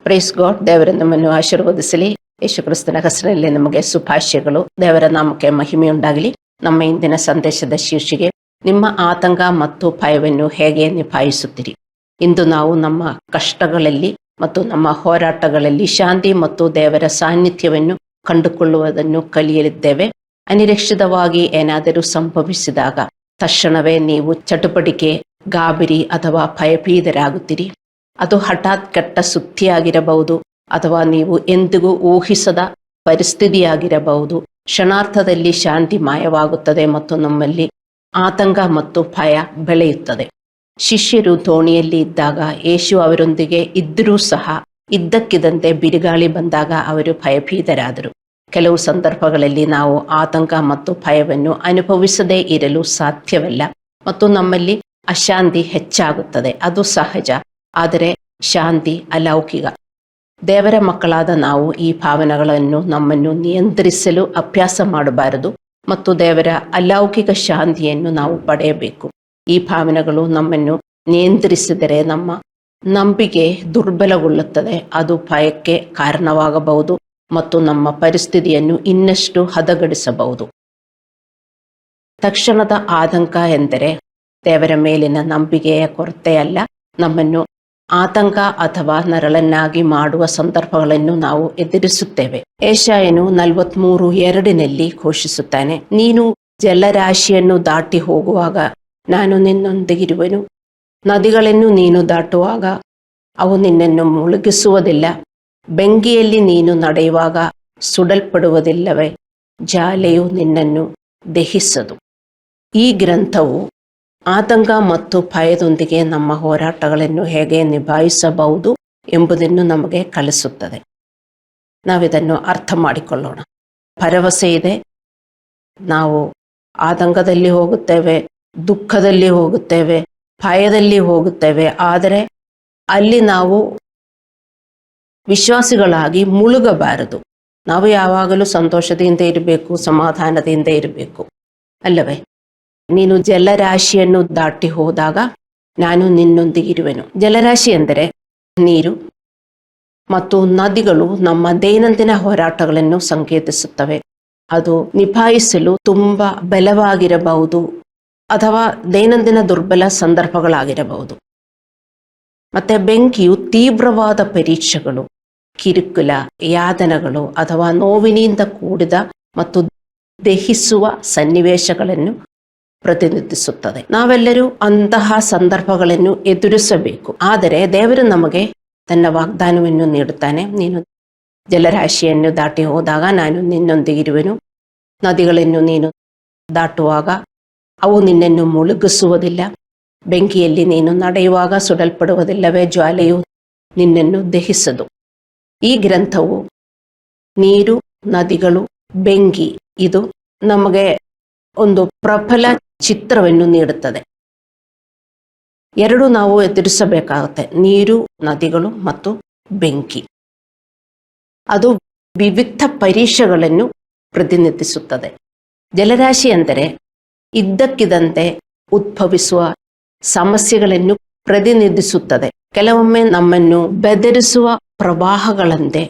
Praise God. ದೇವರ ನಮ್ಮನ್ನು ಆಶೀರ್ವದಿಸಲಿ. ಯೇಸು ಕ್ರಿಸ್ತನ ಹೆಸರಿನಲ್ಲಿ ನಮಗೆ ಶುಭಾಶಯಗಳು. ದೇವರ ನಾಮಕ್ಕೆ ಮಹಿಮೆಯುಂಟಾಗಲಿ. ನಮ್ಮ ಇಂದಿನ ಸಂದೇಶದ ಶೀರ್ಷಿಕೆ, ನಿಮ್ಮ ಆತಂಕ ಮತ್ತು ಭಯವನ್ನು ಹೇಗೆ ನಿಭಾಯಿಸುತ್ತೀರಿ. ಇಂದು ನಾವು ನಮ್ಮ ಕಷ್ಟಗಳಲ್ಲಿ ಮತ್ತು ನಮ್ಮ ಹೋರಾಟಗಳಲ್ಲಿ ಶಾಂತಿ ಮತ್ತು ದೇವರ ಸಾನ್ನಿಧ್ಯವನ್ನು ಕಂಡುಕೊಳ್ಳುವುದನ್ನು ಕಲಿಯಲಿದ್ದೇವೆ. ಅನಿರೀಕ್ಷಿತವಾಗಿ ಏನಾದರೂ ಸಂಭವಿಸಿದಾಗ ತಕ್ಷಣವೇ ನೀವು ಚಟುವಟಿಕೆ, ಗಾಬರಿ ಅಥವಾ ಭಯಭೀತರಾಗುತ್ತೀರಿ. ಅದು ಹಠಾತ್ ಕೆಟ್ಟ ಸುದ್ದಿಯಾಗಿರಬಹುದು ಅಥವಾ ನೀವು ಎಂದಿಗೂ ಊಹಿಸದ ಪರಿಸ್ಥಿತಿಯಾಗಿರಬಹುದು. ಕ್ಷಣಾರ್ಥದಲ್ಲಿ ಶಾಂತಿ ಮಾಯವಾಗುತ್ತದೆ ಮತ್ತು ನಮ್ಮಲ್ಲಿ ಆತಂಕ ಮತ್ತು ಭಯ ಬೆಳೆಯುತ್ತದೆ. ಶಿಷ್ಯರು ದೋಣಿಯಲ್ಲಿ ಇದ್ದಾಗ ಯೇಸು ಅವರೊಂದಿಗೆ ಇದ್ದರೂ ಸಹ ಇದ್ದಕ್ಕಿದ್ದಂತೆ ಬಿರುಗಾಳಿ ಬಂದಾಗ ಅವರು ಭಯಭೀತರಾದರು. ಕೆಲವು ಸಂದರ್ಭಗಳಲ್ಲಿ ನಾವು ಆತಂಕ ಮತ್ತು ಭಯವನ್ನು ಅನುಭವಿಸದೇ ಇರಲು ಸಾಧ್ಯವಿಲ್ಲ ಮತ್ತು ನಮ್ಮಲ್ಲಿ ಅಶಾಂತಿ ಹೆಚ್ಚಾಗುತ್ತದೆ. ಅದು ಸಹಜ, ಆದರೆ ಶಾಂತಿ ಅಲೌಕಿಕ. ದೇವರ ಮಕ್ಕಳಾದ ನಾವು ಈ ಭಾವನೆಗಳನ್ನು ನಮ್ಮನ್ನು ನಿಯಂತ್ರಿಸಲು ಅಭ್ಯಾಸ ಮಾಡಬಾರದು ಮತ್ತು ದೇವರ ಅಲೌಕಿಕ ಶಾಂತಿಯನ್ನು ನಾವು ಪಡೆಯಬೇಕು. ಈ ಭಾವನೆಗಳು ನಮ್ಮನ್ನು ನಿಯಂತ್ರಿಸಿದರೆ ನಮ್ಮ ನಂಬಿಕೆ ದುರ್ಬಲಗೊಳ್ಳುತ್ತದೆ. ಅದು ಭಯಕ್ಕೆ ಕಾರಣವಾಗಬಹುದು ಮತ್ತು ನಮ್ಮ ಪರಿಸ್ಥಿತಿಯನ್ನು ಇನ್ನಷ್ಟು ಹದಗೆಡಿಸಬಹುದು. ತಕ್ಷಣದ ಆತಂಕ ಎಂದರೆ ದೇವರ ಮೇಲಿನ ನಂಬಿಕೆಯ ಕೊರತೆಯಲ್ಲ, ನಮ್ಮನ್ನು ಆತಂಕ ಅಥವಾ ನರಳನ್ನಾಗಿ ಮಾಡುವ ಸಂದರ್ಭಗಳನ್ನು ನಾವು ಎದುರಿಸುತ್ತೇವೆ. ಯೆಶಾಯನು 43:2 ಘೋಷಿಸುತ್ತಾನೆ, ನೀನು ಜಲರಾಶಿಯನ್ನು ದಾಟಿ ಹೋಗುವಾಗ ನಾನು ನಿನ್ನೊಂದಿಗಿರುವೆನು. ನದಿಗಳನ್ನು ನೀನು ದಾಟುವಾಗ ಅವು ನಿನ್ನನ್ನು ಮುಳುಗಿಸುವುದಿಲ್ಲ. ಬೆಂಕಿಯಲ್ಲಿ ನೀನು ನಡೆಯುವಾಗ ಸುಡಲ್ಪಡುವುದಿಲ್ಲವೇ, ಜ್ವಾಲೆಯು ನಿನ್ನನ್ನು ದಹಿಸದು. ಈ ಗ್ರಂಥವು ಆತಂಕ ಮತ್ತು ಭಯದೊಂದಿಗೆ ನಮ್ಮ ಹೋರಾಟಗಳನ್ನು ಹೇಗೆ ನಿಭಾಯಿಸಬಹುದು ಎಂಬುದನ್ನು ನಮಗೆ ಕಲಿಸುತ್ತದೆ. ನಾವಿದನ್ನು ಅರ್ಥ ಮಾಡಿಕೊಳ್ಳೋಣ. ಭರವಸೆ ಇದೆ. ನಾವು ಆತಂಕದಲ್ಲಿ ಹೋಗುತ್ತೇವೆ, ದುಃಖದಲ್ಲಿ ಹೋಗುತ್ತೇವೆ, ಭಯದಲ್ಲಿ ಹೋಗುತ್ತೇವೆ. ಆದರೆ ಅಲ್ಲಿ ನಾವು ವಿಶ್ವಾಸಿಗಳಾಗಿ ಮುಳುಗಬಾರದು. ನಾವು ಯಾವಾಗಲೂ ಸಂತೋಷದಿಂದ ಇರಬೇಕು, ಸಮಾಧಾನದಿಂದ ಇರಬೇಕು, ಅಲ್ಲವೇ? ನೀನು ಜಲರಾಶಿಯನ್ನು ದಾಟಿ ಹೋದಾಗ ನಾನು ನಿನ್ನೊಂದಿಗಿರುವೆನು. ಜಲರಾಶಿ ಎಂದರೆ ನೀರು ಮತ್ತು ನದಿಗಳು ನಮ್ಮ ದೈನಂದಿನ ಹೋರಾಟಗಳನ್ನು ಸಂಕೇತಿಸುತ್ತವೆ. ಅದು ನಿಭಾಯಿಸಲು ತುಂಬ ಬಲವಾಗಿರಬಹುದು ಅಥವಾ ದೈನಂದಿನ ದುರ್ಬಲ ಸಂದರ್ಭಗಳಾಗಿರಬಹುದು. ಮತ್ತೆ ಬೆಂಕಿಯು ತೀವ್ರವಾದ ಪರೀಕ್ಷೆಗಳು, ಕಿರುಕುಳ, ಯಾತನೆಗಳು ಅಥವಾ ನೋವಿನಿಂದ ಕೂಡಿದ ಮತ್ತು ದಹಿಸುವ ಸನ್ನಿವೇಶಗಳನ್ನು ಪ್ರತಿನಿಧಿಸುತ್ತದೆ. ನಾವೆಲ್ಲರೂ ಅಂತಹ ಸಂದರ್ಭಗಳನ್ನು ಎದುರಿಸಬೇಕು. ಆದರೆ ದೇವರು ನಮಗೆ ತನ್ನ ವಾಗ್ದಾನವನ್ನು ನೀಡುತ್ತಾನೆ. ನೀನು ಜಲರಾಶಿಯನ್ನು ದಾಟಿ ಹೋದಾಗ ನಾನು ನಿನ್ನೊಂದಿಗಿರುವೆನು. ನದಿಗಳನ್ನು ನೀನು ದಾಟುವಾಗ ಅವು ನಿನ್ನನ್ನು ಮುಳುಗಿಸುವುದಿಲ್ಲ. ಬೆಂಕಿಯಲ್ಲಿ ನೀನು ನಡೆಯುವಾಗ ಸುಡಲ್ಪಡುವುದಿಲ್ಲವೇ, ಜ್ವಾಲೆಯು ನಿನ್ನನ್ನು ದಹಿಸದು. ಈ ಗ್ರಂಥವು ನೀರು, ನದಿಗಳು, ಬೆಂಕಿ, ಇದು ನಮಗೆ ಒಂದು ಪ್ರಬಲ ಚಿತ್ರವನ್ನು ನೀಡುತ್ತದೆ. ಎರಡು ನಾವು ಎದುರಿಸಬೇಕಾಗುತ್ತೆ, ನೀರು, ನದಿಗಳು ಮತ್ತು ಬೆಂಕಿ. ಅದು ವಿವಿಧ ಪರೀಕ್ಷೆಗಳನ್ನು ಪ್ರತಿನಿಧಿಸುತ್ತದೆ. ಜಲರಾಶಿ ಎಂದರೆ ಇದ್ದಕ್ಕಿದ್ದಂತೆ ಉದ್ಭವಿಸುವ ಸಮಸ್ಯೆಗಳನ್ನು ಪ್ರತಿನಿಧಿಸುತ್ತದೆ. ಕೆಲವೊಮ್ಮೆ ನಮ್ಮನ್ನು ಬೆದರಿಸುವ ಪ್ರವಾಹಗಳಂತೆ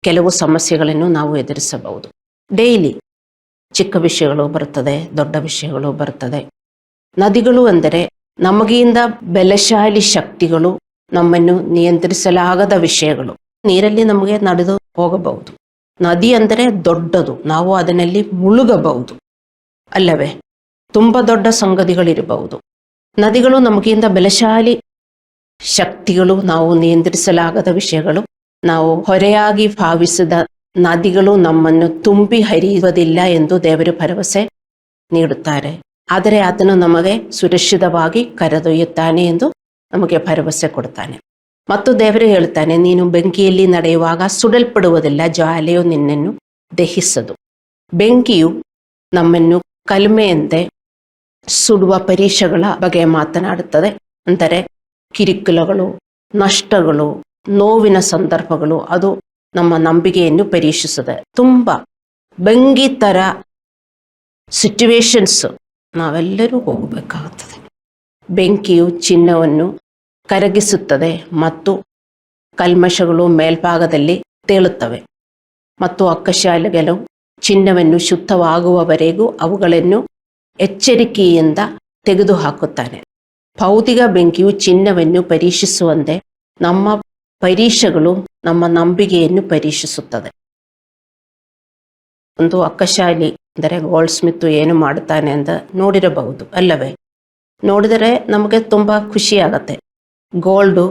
ಕೆಲವು ಸಮಸ್ಯೆಗಳನ್ನು ನಾವು ಎದುರಿಸಬಹುದು. ಡೈಲಿ ಚಿಕ್ಕ ವಿಷಯಗಳು ಬರುತ್ತದೆ, ದೊಡ್ಡ ವಿಷಯಗಳು ಬರುತ್ತದೆ. ನದಿಗಳು ಅಂದರೆ ನಮಗಿಂದ ಬಲಶಾಲಿ ಶಕ್ತಿಗಳು, ನಮ್ಮನ್ನು ನಿಯಂತ್ರಿಸಲಾಗದ ವಿಷಯಗಳು. ನೀರಲ್ಲಿ ನಮಗೆ ನಡೆದು ಹೋಗಬಹುದು. ನದಿ ಅಂದರೆ ದೊಡ್ಡದು, ನಾವು ಅದರಲ್ಲಿ ಮುಳುಗಬಹುದು, ಅಲ್ಲವೇ? ತುಂಬ ದೊಡ್ಡ ಸಂಗತಿಗಳಿರಬಹುದು. ನದಿಗಳು ನಮಗಿಂದ ಬಲಶಾಲಿ ಶಕ್ತಿಗಳು, ನಾವು ನಿಯಂತ್ರಿಸಲಾಗದ ವಿಷಯಗಳು. ನಾವು ಹೊರೆಯಾಗಿ ಭಾವಿಸಿದ ನದಿಗಳು ನಮ್ಮನ್ನು ತುಂಬಿ ಹರಿಯುವುದಿಲ್ಲ ಎಂದು ದೇವರು ಭರವಸೆ ನೀಡುತ್ತಾರೆ. ಆದರೆ ಆತನು ನಮಗೆ ಸುರಕ್ಷಿತವಾಗಿ ಕರೆದೊಯ್ಯುತ್ತಾನೆ ಎಂದು ನಮಗೆ ಭರವಸೆ ಕೊಡುತ್ತಾನೆ. ಮತ್ತು ದೇವರು ಹೇಳುತ್ತಾನೆ, ನೀನು ಬೆಂಕಿಯಲ್ಲಿ ನಡೆಯುವಾಗ ಸುಡಲ್ಪಡುವುದಿಲ್ಲ, ಜ್ವಾಲೆಯು ನಿನ್ನನ್ನು ದಹಿಸದು. ಬೆಂಕಿಯು ನಮ್ಮನ್ನು ಕಲ್ಮೆಯಂತೆ ಸುಡುವ ಪರೀಕ್ಷೆಗಳ ಬಗ್ಗೆ ಮಾತನಾಡುತ್ತದೆ. ಅಂದರೆ ಕಿರುಕುಳಗಳು, ನಷ್ಟಗಳು, ನೋವಿನ ಸಂದರ್ಭಗಳು, ಅದು ನಮ್ಮ ನಂಬಿಕೆಯನ್ನು ಪರೀಕ್ಷಿಸುತ್ತದೆ. ತುಂಬ ಬೆಂಕಿ ಥರ ಸಿಚುವೇಶನ್ಸ್ ನಾವೆಲ್ಲರೂ ಹೋಗಬೇಕಾಗುತ್ತದೆ. ಬೆಂಕಿಯು ಚಿನ್ನವನ್ನು ಕರಗಿಸುತ್ತದೆ ಮತ್ತು ಕಲ್ಮಶಗಳು ಮೇಲ್ಭಾಗದಲ್ಲಿ ತೇಲುತ್ತವೆ ಮತ್ತು ಅಕ್ಕಶಾಲೆಗಳು ಚಿನ್ನವನ್ನು ಶುದ್ಧವಾಗುವವರೆಗೂ ಅವುಗಳನ್ನು ಎಚ್ಚರಿಕೆಯಿಂದ ತೆಗೆದುಹಾಕುತ್ತಾನೆ. ಭೌತಿಕ ಬೆಂಕಿಯು ಚಿನ್ನವನ್ನು ಪರೀಕ್ಷಿಸುವಂತೆ ನಮ್ಮ ಪರೀಕ್ಷೆಗಳು ನಮ್ಮ ನಂಬಿಕೆಯನ್ನು ಪರೀಕ್ಷಿಸುತ್ತದೆ. ಒಂದು ಅಕ್ಕಶಾಲಿ ಅಂದರೆ ಗೋಲ್ಡ್ ಸ್ಮಿತ್ ಏನು ಮಾಡುತ್ತಾನೆ ಅಂತ ನೋಡಿರಬಹುದು ಅಲ್ಲವೇ? ನೋಡಿದರೆ ನಮಗೆ ತುಂಬ ಖುಷಿಯಾಗತ್ತೆ. ಗೋಲ್ಡು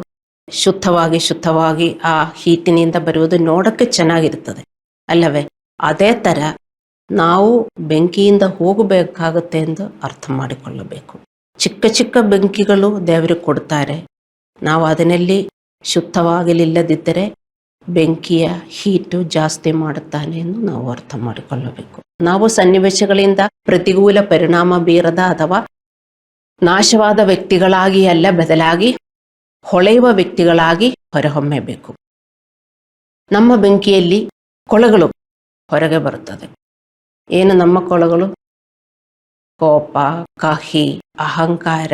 ಶುದ್ಧವಾಗಿ ಆ ಹೀಟಿನಿಂದ ಬರುವುದು ನೋಡೋಕ್ಕೆ ಚೆನ್ನಾಗಿರ್ತದೆ ಅಲ್ಲವೇ? ಅದೇ ಥರ ನಾವು ಬೆಂಕಿಯಿಂದ ಹೋಗಬೇಕಾಗುತ್ತೆ ಎಂದು ಅರ್ಥ ಮಾಡಿಕೊಳ್ಳಬೇಕು. ಚಿಕ್ಕ ಚಿಕ್ಕ ಬೆಂಕಿಗಳು ದೇವರು ಕೊಡ್ತಾರೆ. ನಾವು ಅದರಲ್ಲಿ ಶುದ್ಧವಾಗಲಿಲ್ಲದಿದ್ದರೆ ಬೆಂಕಿಯ ಹೀಟು ಜಾಸ್ತಿ ಮಾಡುತ್ತಾನೆ ಎಂದು ನಾವು ಅರ್ಥ ಮಾಡಿಕೊಳ್ಳಬೇಕು. ನಾವು ಸನ್ನಿವೇಶಗಳಿಂದ ಪ್ರತಿಕೂಲ ಪರಿಣಾಮ ಬೀರದ ಅಥವಾ ನಾಶವಾದ ವ್ಯಕ್ತಿಗಳಾಗಿ ಅಲ್ಲ, ಬದಲಾಗಿ ಹೊಳೆಯುವ ವ್ಯಕ್ತಿಗಳಾಗಿ ಹೊರಹೊಮ್ಮಬೇಕು. ನಮ್ಮ ಬೆಂಕಿಯಲ್ಲಿ ಕೊಳಗಳು ಹೊರಗೆ ಬರುತ್ತದೆ. ಏನು ನಮ್ಮ ಕೊಳಗಳು? ಕೋಪ, ಕಹಿ, ಅಹಂಕಾರ,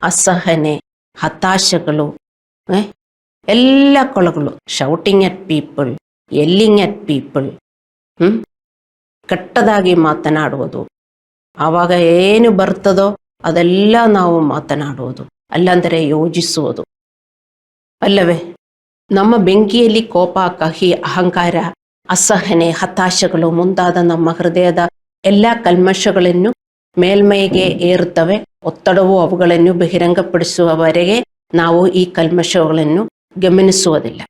ಅಸಹನೆ, ಹತಾಶೆಗಳು, ಎಲ್ಲ ಕೊಳಗಳು. ಶೌಟಿಂಗ್ ಎಟ್ ಪೀಪಲ್, ಯೆಲ್ಲಿಂಗ್ ಎಟ್ ಪೀಪಲ್, ಕೆಟ್ಟದಾಗಿ ಮಾತನಾಡುವುದು. ಆವಾಗ ಏನು ಬರ್ತದೋ ಅದೆಲ್ಲ ನಾವು ಮಾತನಾಡುವುದು, ಅಲ್ಲಾಂದರೆ ಯೋಜಿಸುವುದು ಅಲ್ಲವೇ? ನಮ್ಮ ಬೆಂಕಿಯಲ್ಲಿ ಕೋಪ, ಕಹಿ, ಅಹಂಕಾರ, ಅಸಹನೆ, ಹತಾಶೆಗಳು ಮುಂತಾದ ನಮ್ಮ ಹೃದಯದ ಎಲ್ಲ ಕಲ್ಮಶಗಳನ್ನು ಮೇಲ್ಮೈಗೆ ಏರುತ್ತವೆ. ಒತ್ತಡವು ಅವುಗಳನ್ನು ಬಹಿರಂಗಪಡಿಸುವವರೆಗೆ ನಾವು ಈ ಕಲ್ಮಶಗಳನ್ನು ಗಮನಿಸುವುದಿಲ್ಲ.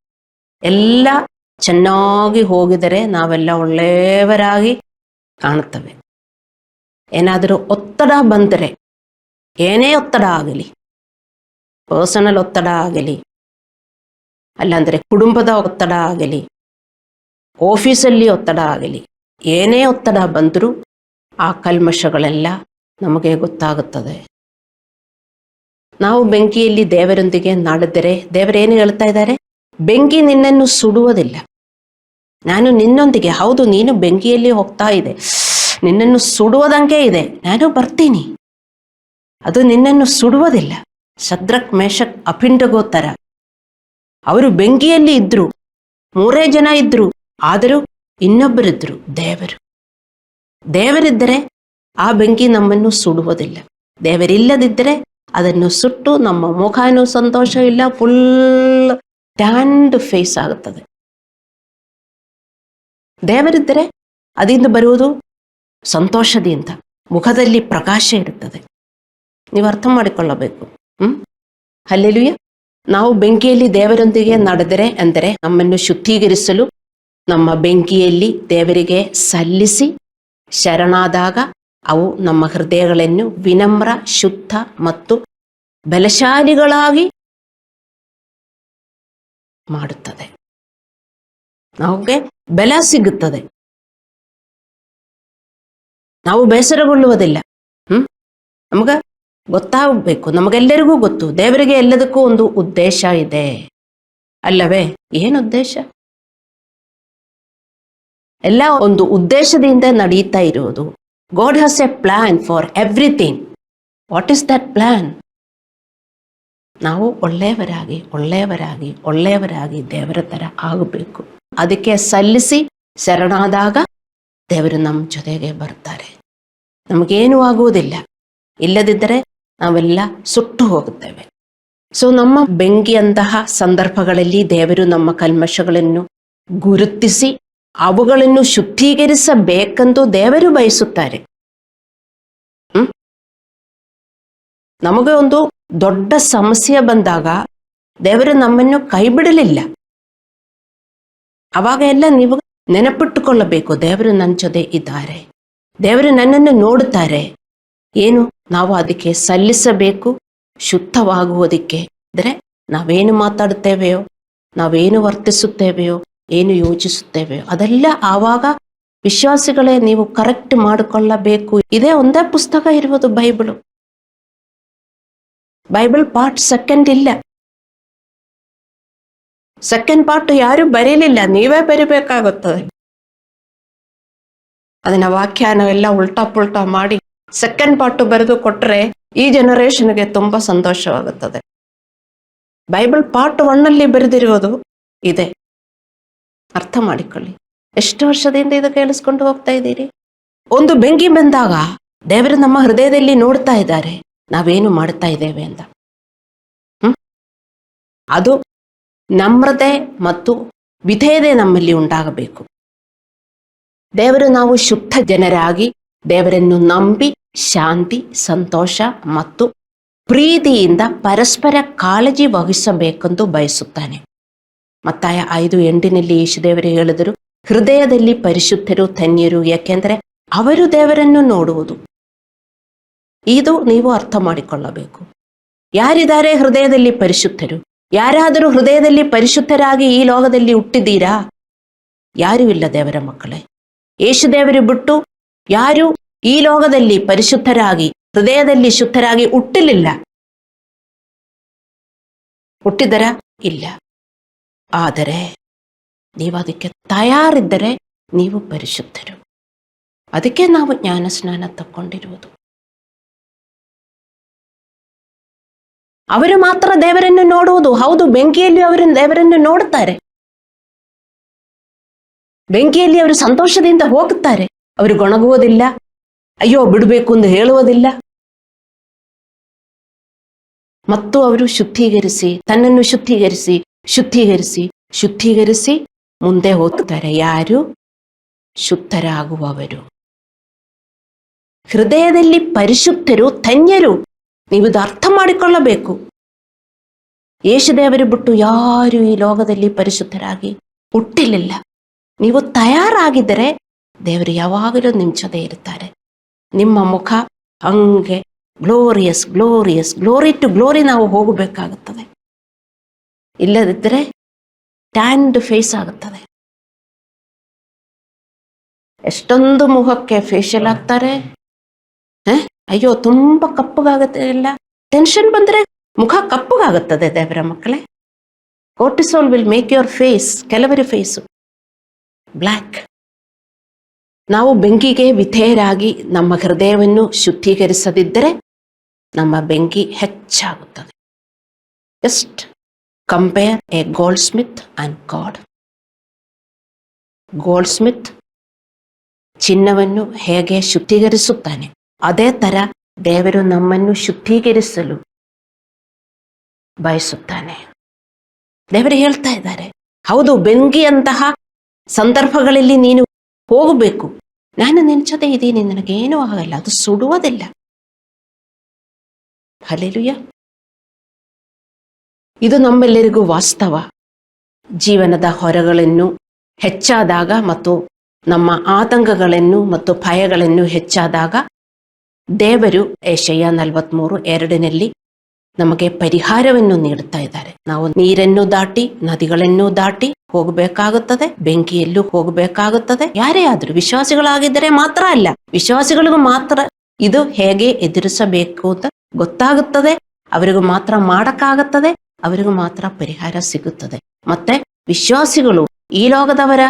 ಎಲ್ಲ ಚೆನ್ನಾಗಿ ಹೋಗಿದರೆ ನಾವೆಲ್ಲ ಒಳ್ಳೆಯವರಾಗಿ ಕಾಣುತ್ತವೆ. ಏನಾದರೂ ಒತ್ತಡ ಬಂದರೆ, ಏನೇ ಒತ್ತಡ ಆಗಲಿ, ಪರ್ಸನಲ್ ಒತ್ತಡ ಆಗಲಿ, ಅಲ್ಲಾಂದರೆ ಕುಟುಂಬದ ಒತ್ತಡ ಆಗಲಿ, ಆಫೀಸಲ್ಲಿ ಒತ್ತಡ ಆಗಲಿ, ಏನೇ ಒತ್ತಡ ಬಂದರೂ ಆ ಕಲ್ಮಶಗಳೆಲ್ಲ ನಮಗೆ ಗೊತ್ತಾಗುತ್ತದೆ. ನಾವು ಬೆಂಕಿಯಲ್ಲಿ ದೇವರೊಂದಿಗೆ ನಡೆದರೆ ದೇವರೇನು ಹೇಳ್ತಾ ಇದ್ದಾರೆ? ಬೆಂಕಿ ನಿನ್ನನ್ನು ಸುಡುವುದಿಲ್ಲ. ನಾನು ನಿನ್ನೊಂದಿಗೆ, ಹೌದು ನೀನು ಬೆಂಕಿಯಲ್ಲಿ ಹೋಗ್ತಾ ಇದೆ, ನಿನ್ನನ್ನು ಸುಡುವುದಂಗೆ ಇದೆ, ನಾನು ಬರ್ತೀನಿ, ಅದು ನಿನ್ನನ್ನು ಸುಡುವುದಿಲ್ಲ. ಶದ್ರಕ್, ಮೇಷಕ್, ಅಪಿಂಡಗೋ ಥರ ಅವರು ಬೆಂಕಿಯಲ್ಲಿ ಇದ್ರು, 3 ಜನ ಇದ್ರು, ಆದರೂ ಇನ್ನೊಬ್ಬರಿದ್ರು, ದೇವರಿದ್ದರೆ ಆ ಬೆಂಕಿ ನಮ್ಮನ್ನು ಸುಡುವುದಿಲ್ಲ. ದೇವರಿಲ್ಲದಿದ್ದರೆ ಅದನ್ನು ಸುಟ್ಟು ನಮ್ಮ ಮುಖನೂ ಸಂತೋಷ ಇಲ್ಲ, ಫುಲ್ ಟ್ಯಾಂಡ್ ಫೇಸ್ ಆಗುತ್ತದೆ. ದೇವರಿದ್ದರೆ ಅದರಿಂದ ಬರುವುದು ಸಂತೋಷದಿಂದ, ಮುಖದಲ್ಲಿ ಪ್ರಕಾಶ ಇರುತ್ತದೆ. ನೀವು ಅರ್ಥ ಮಾಡಿಕೊಳ್ಳಬೇಕು. ಹಲ್ಲೆಲೂಯಾ. ನಾವು ಬೆಂಕಿಯಲ್ಲಿ ದೇವರೊಂದಿಗೆ ನಡೆದರೆ ಅಂದರೆ ನಮ್ಮನ್ನು ಶುದ್ಧೀಕರಿಸಲು ನಮ್ಮ ಬೆಂಕಿಯಲ್ಲಿ ದೇವರಿಗೆ ಸಲ್ಲಿಸಿ ಶರಣಾದಾಗ ಅವು ನಮ್ಮ ಹೃದಯಗಳನ್ನು ವಿನಮ್ರ, ಶುದ್ಧ ಮತ್ತು ಬಲಶಾಲಿಗಳಾಗಿ ಮಾಡುತ್ತದೆ. ನಮಗೆ ಬಲ ಸಿಗುತ್ತದೆ, ನಾವು ಬೇಸರಗೊಳ್ಳುವುದಿಲ್ಲ. ನಮಗ ಗೊತ್ತಾಗಬೇಕು, ನಮಗೆಲ್ಲರಿಗೂ ಗೊತ್ತು, ದೇವರಿಗೆ ಎಲ್ಲದಕ್ಕೂ ಒಂದು ಉದ್ದೇಶ ಇದೆ ಅಲ್ಲವೇ? ಏನು ಉದ್ದೇಶ? ಎಲ್ಲ ಒಂದು ಉದ್ದೇಶದಿಂದ ನಡೀತಾ ಇರುವುದು. God has A plan for everything. What is that plan? ನಾವು ಒಳ್ಳೆಯವರಾಗಿ ದೇವರ ಥರ ಆಗಬೇಕು. ಅದಕ್ಕೆ ಸಲ್ಲಿಸಿ ಶರಣಾದಾಗ ದೇವರು ನಮ್ಮ ಜೊತೆಗೆ ಬರ್ತಾರೆ. ನಮಗೇನೂ ಆಗುವುದಿಲ್ಲ. ಇಲ್ಲದಿದ್ದರೆ ನಾವೆಲ್ಲ ಸುಟ್ಟು ಹೋಗುತ್ತೇವೆ. ಸೊ ನಮ್ಮ ಬೆಂಕಿಯಂತಹ ಸಂದರ್ಭಗಳಲ್ಲಿ ದೇವರು ನಮ್ಮ ಕಲ್ಮಶಗಳನ್ನು ಗುರುತಿಸಿ ಅವುಗಳನ್ನು ಶುದ್ಧೀಕರಿಸಬೇಕೆಂದು ದೇವರು ಬಯಸುತ್ತಾರೆ. ನಮಗೆ ಒಂದು ದೊಡ್ಡ ಸಮಸ್ಯೆ ಬಂದಾಗ ದೇವರು ನಮ್ಮನ್ನು ಕೈ ಬಿಡಲಿಲ್ಲ. ಅವಾಗ ಎಲ್ಲ ನೀವು ನೆನಪಿಟ್ಟುಕೊಳ್ಳಬೇಕು, ದೇವರು ನನ್ನ ಜೊತೆ ಇದ್ದಾರೆ, ದೇವರು ನನ್ನನ್ನು ನೋಡುತ್ತಾರೆ. ಏನು ನಾವು ಅದಕ್ಕೆ ಸಲ್ಲಿಸಬೇಕು? ಶುದ್ಧವಾಗುವುದಕ್ಕೆ. ಅಂದರೆ ನಾವೇನು ಮಾತಾಡುತ್ತೇವೆಯೋ, ನಾವೇನು ವರ್ತಿಸುತ್ತೇವೆಯೋ, ಏನು ಯೋಚಿಸುತ್ತೇವೆಯೋ ಅದೆಲ್ಲ ಆವಾಗ ವಿಶ್ವಾಸಿಗಳೇ ನೀವು ಕರೆಕ್ಟ್ ಮಾಡಿಕೊಳ್ಳಬೇಕು. ಇದೇ ಒಂದೇ ಪುಸ್ತಕ ಇರುವುದು ಬೈಬಲ್ ಪಾರ್ಟ್ ಸೆಕೆಂಡ್ ಇಲ್ಲ. ಸೆಕೆಂಡ್ ಪಾರ್ಟ್ ಯಾರು ಬರೀಲಿಲ್ಲ, ನೀವೇ ಬರಿಬೇಕಾಗುತ್ತದೆ. ಅದನ್ನ ವಾಕ್ಯಾನವೆಲ್ಲ ಉಲ್ಟಾ ಪುಲ್ಟಾ ಮಾಡಿ ಸೆಕೆಂಡ್ ಪಾರ್ಟ್ ಬರೆದು ಕೊಟ್ಟರೆ ಈ ಜನರೇಷನ್ಗೆ ತುಂಬಾ ಸಂತೋಷವಾಗುತ್ತದೆ. ಬೈಬಲ್ ಪಾರ್ಟ್ 1 ಬರೆದಿರುವುದು ಇದೆ. ಅರ್ಥ ಮಾಡಿಕೊಳ್ಳಿ. ಎಷ್ಟು ವರ್ಷದಿಂದ ಇದು ಕೇಳಿಸ್ಕೊಂಡು ಹೋಗ್ತಾ ಇದ್ದೀರಿ? ಒಂದು ಬೆಂಕಿ ಬಂದಾಗ ದೇವರು ನಮ್ಮ ಹೃದಯದಲ್ಲಿ ನೋಡ್ತಾ ಇದ್ದಾರೆ ನಾವೇನು ಮಾಡ್ತಾ ಇದ್ದೇವೆ ಅಂತ. ಅದು ನಮ್ರತೆ ಮತ್ತು ವಿಧೇಯತೆ ನಮ್ಮಲ್ಲಿ ಉಂಟಾಗಬೇಕು. ದೇವರು ನಾವು ಶುದ್ಧ ಜನರಾಗಿ ದೇವರನ್ನು ನಂಬಿ ಶಾಂತಿ, ಸಂತೋಷ ಮತ್ತು ಪ್ರೀತಿಯಿಂದ ಪರಸ್ಪರ ಕಾಳಜಿ ವಹಿಸಬೇಕೆಂದು ಬಯಸುತ್ತಾನೆ. ಮತ್ತಾಯ 5:8 ಯೇಸುದೇವರು ಹೇಳಿದರು, ಹೃದಯದಲ್ಲಿ ಪರಿಶುದ್ಧರು ಧನ್ಯರು, ಯಾಕೆಂದರೆ ಅವರು ದೇವರನ್ನು ನೋಡುವುದು. ಇದು ನೀವು ಅರ್ಥ ಮಾಡಿಕೊಳ್ಳಬೇಕು. ಯಾರಿದ್ದಾರೆ ಹೃದಯದಲ್ಲಿ ಪರಿಶುದ್ಧರು? ಯಾರಾದರೂ ಹೃದಯದಲ್ಲಿ ಪರಿಶುದ್ಧರಾಗಿ ಈ ಲೋಕದಲ್ಲಿ ಹುಟ್ಟಿದ್ದೀರಾ? ಯಾರೂ ಇಲ್ಲ ದೇವರ ಮಕ್ಕಳೇ. ಯೇಸುದೇವರು ಬಿಟ್ಟು ಯಾರು ಈ ಲೋಕದಲ್ಲಿ ಪರಿಶುದ್ಧರಾಗಿ ಹೃದಯದಲ್ಲಿ ಶುದ್ಧರಾಗಿ ಹುಟ್ಟಲಿಲ್ಲ. ಹುಟ್ಟಿದರ? ಇಲ್ಲ. ಆದರೆ ನೀವು ಅದಕ್ಕೆ ತಯಾರಿದ್ದರೆ ನೀವು ಪರಿಶುದ್ಧರು. ಅದಕ್ಕೆ ನಾವು ಜ್ಞಾನ ಸ್ನಾನ ತಕ್ಕೊಂಡಿರುವುದು. ಅವರು ಮಾತ್ರ ದೇವರನ್ನು ನೋಡುವುದು. ಹೌದು, ಬೆಂಕಿಯಲ್ಲಿ ಅವರು ದೇವರನ್ನು ನೋಡುತ್ತಾರೆ. ಬೆಂಕಿಯಲ್ಲಿ ಅವರು ಸಂತೋಷದಿಂದ ಹೋಗುತ್ತಾರೆ. ಅವರು ಗೊಣಗುವುದಿಲ್ಲ, ಅಯ್ಯೋ ಬಿಡಬೇಕು ಎಂದು ಹೇಳುವುದಿಲ್ಲ. ಮತ್ತು ಅವರು ಶುದ್ಧೀಕರಿಸಿ, ತನ್ನನ್ನು ಶುದ್ಧೀಕರಿಸಿ ಶುದ್ಧೀಕರಿಸಿ ಶುದ್ಧೀಕರಿಸಿ ಮುಂದೆ ಹೋಗ್ತಾರೆ. ಯಾರು? ಶುದ್ಧರಾಗುವವರು. ಹೃದಯದಲ್ಲಿ ಪರಿಶುದ್ಧರು ಧನ್ಯರು. ನೀವು ಇದು ಅರ್ಥ ಮಾಡಿಕೊಳ್ಳಬೇಕು. ಯೇಸುದೇವರು ಬಿಟ್ಟು ಯಾರು ಈ ಲೋಕದಲ್ಲಿ ಪರಿಶುದ್ಧರಾಗಿ ಹುಟ್ಟಿಲಿಲ್ಲ. ನೀವು ತಯಾರಾಗಿದ್ದರೆ ದೇವರು ಯಾವಾಗಲೂ ನಿಂಚದೇ ಇರ್ತಾರೆ. ನಿಮ್ಮ ಮುಖ ಹಂಗೆ glorious glorious glory to glory ನಾವು ಹೋಗಬೇಕಾಗುತ್ತದೆ. ಇಲ್ಲದಿದ್ದರೆ ಟ್ಯಾಂಡ್ ಫೇಸ್ ಆಗುತ್ತದೆ. ಎಷ್ಟೊಂದು ಮುಖಕ್ಕೆ ಫೇಶಿಯಲ್ ಆಗ್ತಾರೆ. ಅಯ್ಯೋ ತುಂಬಾ ಕಪ್ಪಗಾಗುತ್ತೆ. ಇಲ್ಲ, ಟೆನ್ಷನ್ ಬಂದ್ರೆ ಮುಖ ಕಪ್ಪಗಾಗುತ್ತದೆ ದೇವರ ಮಕ್ಕಳೇ. ಕೋರ್ಟಿಸೋಲ್ ವಿಲ್ ಮೇಕ್ ಯುವರ್ ಫೇಸ್, ಕೆಲವರ ಫೇಸು ಬ್ಲ್ಯಾಕ್. ನಾವು ಬೆಂಕಿಗೆ ವಿಧೇಯರಾಗಿ ನಮ್ಮ ಹೃದಯವನ್ನು ಶುದ್ಧೀಕರಿಸದಿದ್ದರೆ ನಮ್ಮ ಬೆಂಕಿ ಹೆಚ್ಚಾಗುತ್ತದೆ. Just compare A gold Smith and god. Gold Smith ಚಿನ್ನವನ್ನು ಹೇಗೆ ಶುದ್ಧೀಕರಿಸುತ್ತಾನೆ, ಅದೇ ತರ ದೇವರು ನಮ್ಮನ್ನು ಶುದ್ಧೀಕರಿಸಲು ಬಯಸುತ್ತಾನೆ. ದೇವರು ಹೇಳ್ತಾ ಇದ್ದಾರೆ, ಹೌದು ಬೆಂಕಿಯಂತಹ ಸಂದರ್ಭಗಳಲ್ಲಿ ನೀನು ಹೋಗಬೇಕು. ನಾನು ನೆನಚದೇ ಇದ್ದೀನಿ, ನನಗೇನೂ ಆಗಲ್ಲ, ಅದು ಸುಡುವುದಿಲ್ಲ. ಹಲ್ಲೆಲೂಯಾ. ಇದು ನಮ್ಮೆಲ್ಲರಿಗೂ ವಾಸ್ತವ. ಜೀವನದ ಹೊರೆಗಳನ್ನು ಹೆಚ್ಚಾದಾಗ ಮತ್ತು ನಮ್ಮ ಆತಂಕಗಳನ್ನು ಮತ್ತು ಭಯಗಳನ್ನು ಹೆಚ್ಚಾದಾಗ ದೇವರು ಯೆಶಾಯ 43:2 ನಮಗೆ ಪರಿಹಾರವನ್ನು ನೀಡುತ್ತಾ ಇದ್ದಾರೆ. ನಾವು ನೀರನ್ನು ದಾಟಿ, ನದಿಗಳನ್ನು ದಾಟಿ ಹೋಗಬೇಕಾಗುತ್ತದೆ, ಬೆಂಕಿಯಲ್ಲೂ ಹೋಗಬೇಕಾಗುತ್ತದೆ. ಯಾರೇ ಆದ್ರೂ ವಿಶ್ವಾಸಿಗಳಾಗಿದ್ದರೆ ಮಾತ್ರ ಅಲ್ಲ, ವಿಶ್ವಾಸಿಗಳಿಗೂ ಮಾತ್ರ ಇದು ಹೇಗೆ ಎದುರಿಸಬೇಕು ಅಂತ ಗೊತ್ತಾಗುತ್ತದೆ. ಅವರಿಗೂ ಮಾತ್ರ ಮಾಡಕ್ಕಾಗುತ್ತದೆ, ಅವರಿಗೂ ಮಾತ್ರ ಪರಿಹಾರ ಸಿಗುತ್ತದೆ. ಮತ್ತೆ ವಿಶ್ವಾಸಿಗಳು ಈ ಲೋಕದವರ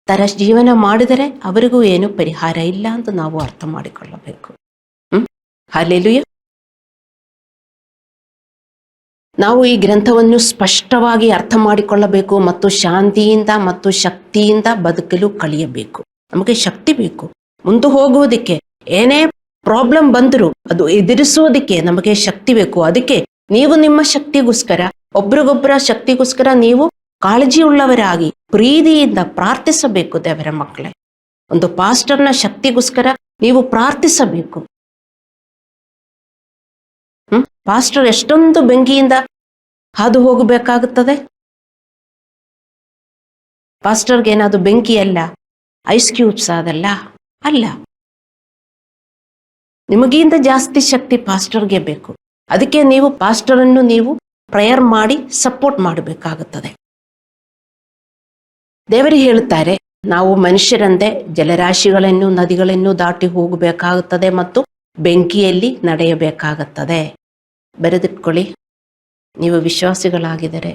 ತರ ಜೀವನ ಮಾಡಿದರೆ ಅವರಿಗೂ ಏನು ಪರಿಹಾರ ಇಲ್ಲ ಅಂತ ನಾವು ಅರ್ಥ ಮಾಡಿಕೊಳ್ಳಬೇಕು. ಹಲ್ಲೆಲೂಯಾ. ನಾವು ಈ ಗ್ರಂಥವನ್ನು ಸ್ಪಷ್ಟವಾಗಿ ಅರ್ಥ ಮಾಡಿಕೊಳ್ಳಬೇಕು ಮತ್ತು ಶಾಂತಿಯಿಂದ ಮತ್ತು ಶಕ್ತಿಯಿಂದ ಬದುಕಲು ಕಲಿಯಬೇಕು. ನಮಗೆ ಶಕ್ತಿ ಬೇಕು ಮುಂದೆ ಹೋಗುವುದಕ್ಕೆ. ಏನೇ ಪ್ರಾಬ್ಲಮ್ ಬಂದರೂ ಅದು ಎದುರಿಸುವುದಕ್ಕೆ ನಮಗೆ ಶಕ್ತಿ ಬೇಕು. ಅದಕ್ಕೆ ನೀವು ನಿಮ್ಮ ಶಕ್ತಿಗೋಸ್ಕರ, ಒಬ್ರಿಗೊಬ್ಬರ ಶಕ್ತಿಗೋಸ್ಕರ ನೀವು ಕಾಳಜಿ ಉಳ್ಳವರಾಗಿ ಪ್ರೀತಿಯಿಂದ ಪ್ರಾರ್ಥಿಸಬೇಕು ದೇವರ ಮಕ್ಕಳೇ. ಒಂದು ಪಾಸ್ಟರ್ನ ಶಕ್ತಿಗೋಸ್ಕರ ನೀವು ಪ್ರಾರ್ಥಿಸಬೇಕು. ಪಾಸ್ಟರ್ ಎಷ್ಟೊಂದು ಬೆಂಕಿಯಿಂದ ಹಾದು ಹೋಗಬೇಕಾಗುತ್ತದೆ. ಪಾಸ್ಟರ್ಗೆ ಏನಾದ್ರು ಬೆಂಕಿ ಅಲ್ಲ, ಐಸ್ ಕ್ಯೂಬ್ಸ್ ಅದಲ್ಲ ಅಲ್ಲ. ನಿಮಗಿಂತ ಜಾಸ್ತಿ ಶಕ್ತಿ ಪಾಸ್ಟರ್ಗೆ ಬೇಕು. ಅದಕ್ಕೆ ನೀವು ಪಾಸ್ಟರನ್ನು ನೀವು ಪ್ರೇಯರ್ ಮಾಡಿ ಸಪೋರ್ಟ್ ಮಾಡಬೇಕಾಗುತ್ತದೆ. ದೇವರು ಹೇಳುತ್ತಾರೆ, ನಾವು ಮನುಷ್ಯರಂತೆ ಜಲರಾಶಿಗಳನ್ನು ನದಿಗಳನ್ನು ದಾಟಿ ಹೋಗಬೇಕಾಗುತ್ತದೆ ಮತ್ತು ಬೆಂಕಿಯಲ್ಲಿ ನಡೆಯಬೇಕಾಗುತ್ತದೆ. ಬರೆದಿಟ್ಕೊಳ್ಳಿ, ನೀವು ವಿಶ್ವಾಸಿಗಳಾಗಿದ್ದಾರೆ.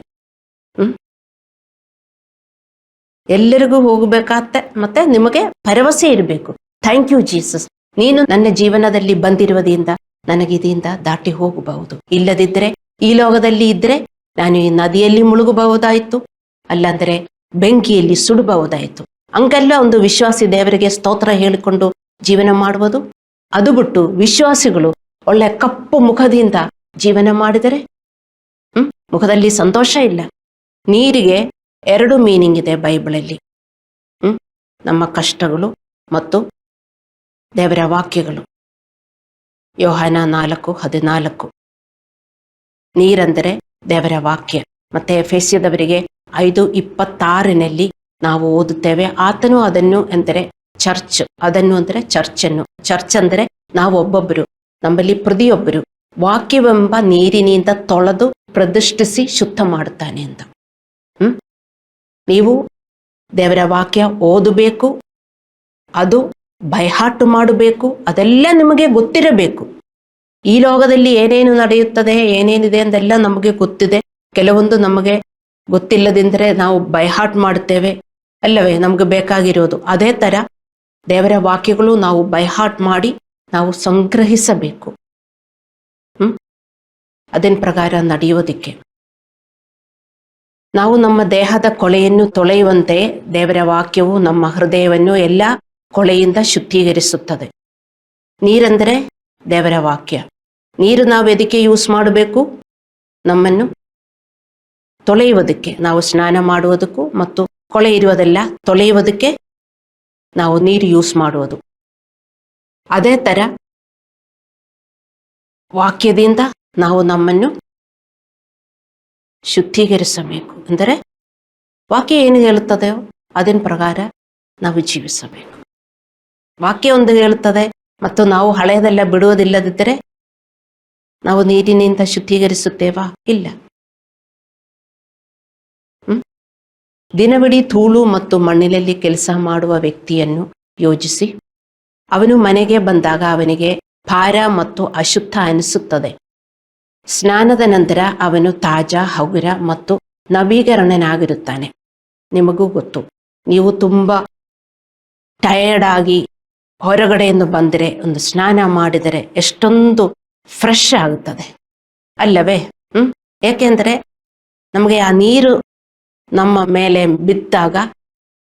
ಎಲ್ಲರಿಗೂ ಹೋಗಬೇಕಾಗತ್ತೆ. ಮತ್ತೆ ನಿಮಗೆ ಭರವಸೆ ಇರಬೇಕು. ಥ್ಯಾಂಕ್ ಯು ಜೀಸಸ್, ನೀನು ನನ್ನ ಜೀವನದಲ್ಲಿ ಬಂದಿರುವುದರಿಂದ ನನಗಿದಿಂದ ದಾಟಿ ಹೋಗಬಹುದು. ಇಲ್ಲದಿದ್ದರೆ ಈ ಲೋಕದಲ್ಲಿ ಇದ್ರೆ ನಾನು ಈ ನದಿಯಲ್ಲಿ ಮುಳುಗಬಹುದಾಯಿತು, ಅಲ್ಲಾಂದರೆ ಬೆಂಕಿಯಲ್ಲಿ ಸುಡಬಹುದಾಯಿತು. ಹಂಗೆಲ್ಲ ಒಂದು ವಿಶ್ವಾಸಿ ದೇವರಿಗೆ ಸ್ತೋತ್ರ ಹೇಳಿಕೊಂಡು ಜೀವನ ಮಾಡುವುದು. ಅದು ಬಿಟ್ಟು ವಿಶ್ವಾಸಿಗಳು ಒಳ್ಳೆ ಕಪ್ಪು ಮುಖದಿಂದ ಜೀವನ ಮಾಡಿದರೆ ಮುಖದಲ್ಲಿ ಸಂತೋಷ ಇಲ್ಲ. ನೀರಿಗೆ 2 ಮೀನಿಂಗ್ ಇದೆ ಬೈಬಲಲ್ಲಿ. ನಮ್ಮ ಕಷ್ಟಗಳು ಮತ್ತು ದೇವರ ವಾಕ್ಯಗಳು. ಯೋಹಾನ 4:14 ನೀರೆಂದರೆ ದೇವರ ವಾಕ್ಯ. ಮತ್ತೆ ಎಫೆಸ್ಯದವರಿಗೆ 5:26 ನಾವು ಓದುತ್ತೇವೆ, ಆತನು ಅದನ್ನು ಎಂದರೆ ಚರ್ಚ್, ಅದನ್ನು ಅಂದರೆ ಚರ್ಚನ್ನು, ಚರ್ಚ್ ಅಂದರೆ ನಾವು ಒಬ್ಬೊಬ್ಬರು, ನಮ್ಮಲ್ಲಿ ಪ್ರತಿಯೊಬ್ಬರು ವಾಕ್ಯವೆಂಬ ನೀರಿನಿಂದ ತೊಳೆದು ಪ್ರತಿಷ್ಠಿಸಿ ಶುದ್ಧ ಮಾಡುತ್ತಾನೆ ಅಂತ. ನೀವು ದೇವರ ವಾಕ್ಯ ಓದಬೇಕು, ಅದು ಬೈಹಾಟು ಮಾಡಬೇಕು, ಅದೆಲ್ಲ ನಿಮಗೆ ಗೊತ್ತಿರಬೇಕು. ಈ ಲೋಕದಲ್ಲಿ ಏನೇನು ನಡೆಯುತ್ತದೆ, ಏನೇನಿದೆ ಅಂದೆಲ್ಲ ನಮಗೆ ಗೊತ್ತಿದೆ. ಕೆಲವೊಂದು ನಮಗೆ ಗೊತ್ತಿಲ್ಲದಿದ್ದರೆ ನಾವು ಬೈಹಾಟ್ ಮಾಡುತ್ತೇವೆ ಅಲ್ಲವೇ, ನಮಗೆ ಬೇಕಾಗಿರೋದು. ಅದೇ ಥರ ದೇವರ ವಾಕ್ಯಗಳು ನಾವು ಬೈಹಾಟ್ ಮಾಡಿ ನಾವು ಸಂಗ್ರಹಿಸಬೇಕು. ಅದರ ಪ್ರಕಾರ ನಡೆಯೋದಿಕ್ಕೆ ನಾವು ನಮ್ಮ ದೇಹದ ಕೊಳೆಯನ್ನು ತೊಳೆಯುವಂತೆ ದೇವರ ವಾಕ್ಯವು ನಮ್ಮ ಹೃದಯವನ್ನು ಎಲ್ಲ ಕೊಳೆಯಿಂದ ಶುದ್ಧೀಕರಿಸುತ್ತದೆ. ನೀರೆಂದರೆ ದೇವರ ವಾಕ್ಯ. ನೀರು ನಾವು ಎದಕ್ಕೆ ಯೂಸ್ ಮಾಡಬೇಕು? ನಮ್ಮನ್ನು ತೊಳೆಯುವುದಕ್ಕೆ, ನಾವು ಸ್ನಾನ ಮಾಡುವುದಕ್ಕೂ ಮತ್ತು ಕೊಳೆ ಇರುವುದೆಲ್ಲ ತೊಳೆಯುವುದಕ್ಕೆ ನಾವು ನೀರು ಯೂಸ್ ಮಾಡುವುದು. ಅದೇ ಥರ ವಾಕ್ಯದಿಂದ ನಾವು ನಮ್ಮನ್ನು ಶುದ್ಧೀಕರಿಸಬೇಕು. ಅಂದರೆ ವಾಕ್ಯ ಏನು ಹೇಳುತ್ತದೆಯೋ ಅದರ ಪ್ರಕಾರ ನಾವು ಜೀವಿಸಬೇಕು. ವಾಕ್ಯ ಒಂದು ಹೇಳುತ್ತದೆ ಮತ್ತು ನಾವು ಹಳೆಯದೆಲ್ಲ ಬಿಡುವುದಿಲ್ಲದಿದ್ದರೆ ನಾವು ನೀರಿನಿಂದ ಶುದ್ಧೀಕರಿಸುತ್ತೇವಾ? ಇಲ್ಲ. ದಿನವಿಡೀ ಧೂಳು ಮತ್ತು ಮಣ್ಣಿನಲ್ಲಿ ಕೆಲಸ ಮಾಡುವ ವ್ಯಕ್ತಿಯನ್ನು ಯೋಚಿಸಿ, ಅವನು ಮನೆಗೆ ಬಂದಾಗ ಅವನಿಗೆ ಭಾರ ಮತ್ತು ಅಶುದ್ಧ ಅನಿಸುತ್ತದೆ. ಸ್ನಾನದ ನಂತರ ಅವನು ತಾಜಾ, ಹಗುರ ಮತ್ತು ನವೀಕರಣನಾಗಿರುತ್ತಾನೆ. ನಿಮಗೂ ಗೊತ್ತು, ನೀವು ತುಂಬ ಟಯರ್ಡ್ ಆಗಿ ಹೊರಗಡೆಯಿಂದ ಬಂದರೆ ಒಂದು ಸ್ನಾನ ಮಾಡಿದರೆ ಎಷ್ಟೊಂದು ಫ್ರೆಶ್ ಆಗುತ್ತದೆ ಅಲ್ಲವೇ? ಏಕೆಂದರೆ ನಮಗೆ ಆ ನೀರು ನಮ್ಮ ಮೇಲೆ ಬಿದ್ದಾಗ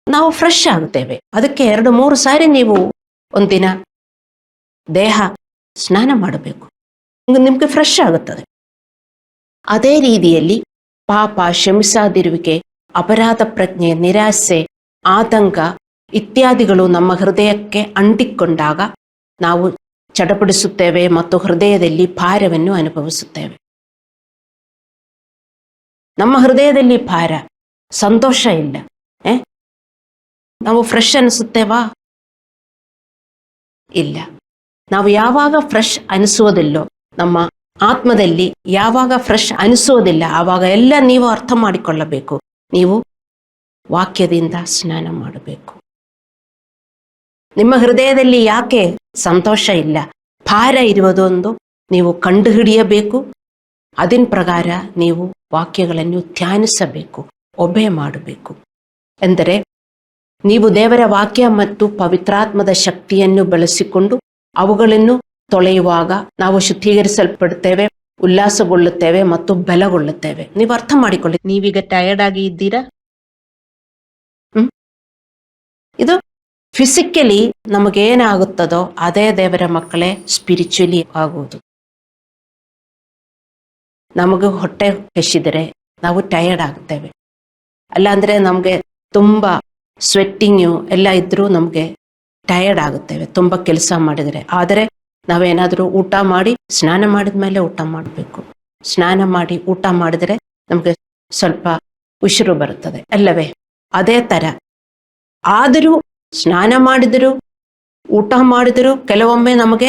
ನಾವು ಫ್ರೆಶ್ ಆಗುತ್ತೇವೆ. ಅದಕ್ಕೆ 2-3 ಸಾರಿ ನೀವು ಒಂದಿನ ದೇಹ ಸ್ನಾನ ಮಾಡಬೇಕು, ನಿಮಗೆ ಫ್ರೆಶ್ ಆಗುತ್ತದೆ. ಅದೇ ರೀತಿಯಲ್ಲಿ ಪಾಪ, ಕ್ಷಮಿಸದಿರುವಿಕೆ, ಅಪರಾಧ ಪ್ರಜ್ಞೆ, ನಿರಾಸೆ, ಆತಂಕ ಇತ್ಯಾದಿಗಳು ನಮ್ಮ ಹೃದಯಕ್ಕೆ ಅಂಟಿಕೊಂಡಾಗ ನಾವು ಚಡಪಡಿಸುತ್ತೇವೆ ಮತ್ತು ಹೃದಯದಲ್ಲಿ ಭಾರವನ್ನು ಅನುಭವಿಸುತ್ತೇವೆ. ನಮ್ಮ ಹೃದಯದಲ್ಲಿ ಭಾರ, ಸಂತೋಷ ಇಲ್ಲ. ನಾವು ಫ್ರೆಶ್ ಅನಿಸುತ್ತೇವಾ? ಇಲ್ಲ. ನಾವು ಯಾವಾಗ ಫ್ರೆಶ್ ಅನಿಸುವುದಿಲ್ಲೋ, ನಮ್ಮ ಆತ್ಮದಲ್ಲಿ ಯಾವಾಗ ಫ್ರೆಶ್ ಅನಿಸೋದಿಲ್ಲ, ಆವಾಗ ಎಲ್ಲ ನೀವು ಅರ್ಥ ಮಾಡಿಕೊಳ್ಳಬೇಕು, ನೀವು ವಾಕ್ಯದಿಂದ ಸ್ನಾನ ಮಾಡಬೇಕು. ನಿಮ್ಮ ಹೃದಯದಲ್ಲಿ ಯಾಕೆ ಸಂತೋಷ ಇಲ್ಲ, ಭಾರ ಇರುವುದೊಂದು ನೀವು ಕಂಡುಹಿಡಿಯಬೇಕು. ಅದರ ಪ್ರಕಾರ ನೀವು ವಾಕ್ಯಗಳನ್ನು ಧ್ಯಾನಿಸಬೇಕು, ಒಬೆ ಮಾಡಬೇಕು. ಎಂದರೆ ನೀವು ದೇವರ ವಾಕ್ಯ ಮತ್ತು ಪವಿತ್ರಾತ್ಮದ ಶಕ್ತಿಯನ್ನು ಬಳಸಿಕೊಂಡು ಅವುಗಳನ್ನು ತೊಳೆಯುವಾಗ ನಾವು ಶುದ್ಧೀಕರಿಸಲ್ಪಡುತ್ತೇವೆ, ಉಲ್ಲಾಸಗೊಳ್ಳುತ್ತೇವೆ ಮತ್ತು ಬಲಗೊಳ್ಳುತ್ತೇವೆ. ನೀವು ಅರ್ಥ ಮಾಡಿಕೊಳ್ಳಿ, ನೀವೀಗ ಟಯರ್ಡ್ ಆಗಿ ಇದ್ದೀರಾ? ಇದು ಫಿಸಿಕಲಿ ನಮಗೇನಾಗುತ್ತದೋ ಅದೇ ದೇವರ ಮಕ್ಕಳೇ ಸ್ಪಿರಿಚುಲಿ ಆಗುವುದು. ನಮಗೆ ಹೊಟ್ಟೆ ಹಸಿದರೆ ನಾವು ಟಯರ್ಡ್ ಆಗುತ್ತೇವೆ, ಅಲ್ಲಾಂದರೆ ನಮಗೆ ತುಂಬ ಸ್ವೆಟ್ಟಿಂಗು ಎಲ್ಲ ಇದ್ದರೂ ನಮಗೆ ಟಯರ್ಡ್ ಆಗುತ್ತೇವೆ ತುಂಬ ಕೆಲಸ ಮಾಡಿದರೆ. ಆದರೆ ನಾವೇನಾದರೂ ಊಟ ಮಾಡಿ ಸ್ನಾನ ಮಾಡಿದ ಮೇಲೆ ಊಟ ಮಾಡಬೇಕು. ಸ್ನಾನ ಮಾಡಿ ಊಟ ಮಾಡಿದರೆ ನಮಗೆ ಸ್ವಲ್ಪ ಉಸಿರು ಬರುತ್ತದೆ ಅಲ್ಲವೇ? ಅದೇ ಥರ ಆದರೂ ಸ್ನಾನ ಮಾಡಿದರೂ ಊಟ ಮಾಡಿದರೂ ಕೆಲವೊಮ್ಮೆ ನಮಗೆ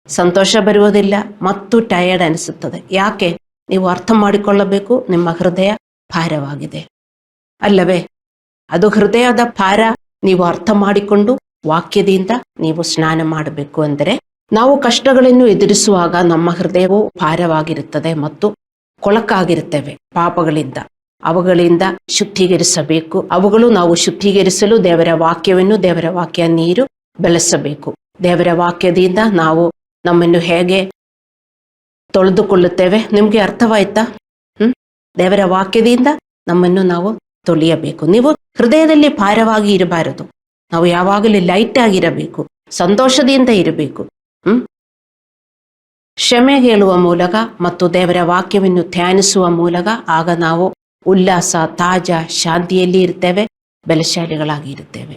ಸಂತೋಷ ಬರುವುದಿಲ್ಲ ಮತ್ತು ಟಯರ್ಡ್ ಅನಿಸುತ್ತದೆ. ಯಾಕೆ? ನೀವು ಅರ್ಥ ಮಾಡಿಕೊಳ್ಳಬೇಕು, ನಿಮ್ಮ ಹೃದಯ ಭಾರವಾಗಿದೆ ಅಲ್ಲವೇ? ಅದು ಹೃದಯದ ಭಾರ ನೀವು ಅರ್ಥ ಮಾಡಿಕೊಂಡು ವಾಕ್ಯದಿಂದ ನೀವು ಸ್ನಾನ ಮಾಡಬೇಕು. ಅಂದರೆ ನಾವು ಕಷ್ಟಗಳನ್ನು ಎದುರಿಸುವಾಗ ನಮ್ಮ ಹೃದಯವು ಭಾರವಾಗಿರುತ್ತದೆ ಮತ್ತು ಕೊಳಕಾಗಿರುತ್ತೇವೆ ಪಾಪಗಳಿಂದ. ಅವುಗಳಿಂದ ಶುದ್ಧೀಕರಿಸಬೇಕು. ಅವುಗಳು ನಾವು ಶುದ್ಧೀಕರಿಸಲು ದೇವರ ವಾಕ್ಯವನ್ನು, ದೇವರ ವಾಕ್ಯ ನೀರು ಬೆಳೆಸಬೇಕು. ದೇವರ ವಾಕ್ಯದಿಂದ ನಾವು ನಮ್ಮನ್ನು ಹೇಗೆ ತೊಳೆದುಕೊಳ್ಳುತ್ತೇವೆ, ನಿಮಗೆ ಅರ್ಥವಾಯ್ತಾ? ದೇವರ ವಾಕ್ಯದಿಂದ ನಮ್ಮನ್ನು ನಾವು ತೊಳೆಯಬೇಕು. ನೀವು ಹೃದಯದಲ್ಲಿ ಭಾರವಾಗಿ ಇರಬಾರದು. ನಾವು ಯಾವಾಗಲೂ ಲೈಟ್ ಆಗಿರಬೇಕು, ಸಂತೋಷದಿಂದ ಇರಬೇಕು. ಕ್ಷಮೆ ಹೇಳುವ ಮೂಲಕ ಮತ್ತು ದೇವರ ವಾಕ್ಯವನ್ನು ಧ್ಯಾನಿಸುವ ಮೂಲಕ ಆಗ ನಾವು ಉಲ್ಲಾಸ, ತಾಜಾ, ಶಾಂತಿಯಲ್ಲಿ ಇರ್ತೇವೆ, ಬಲಶಾಲಿಗಳಾಗಿ ಇರುತ್ತೇವೆ.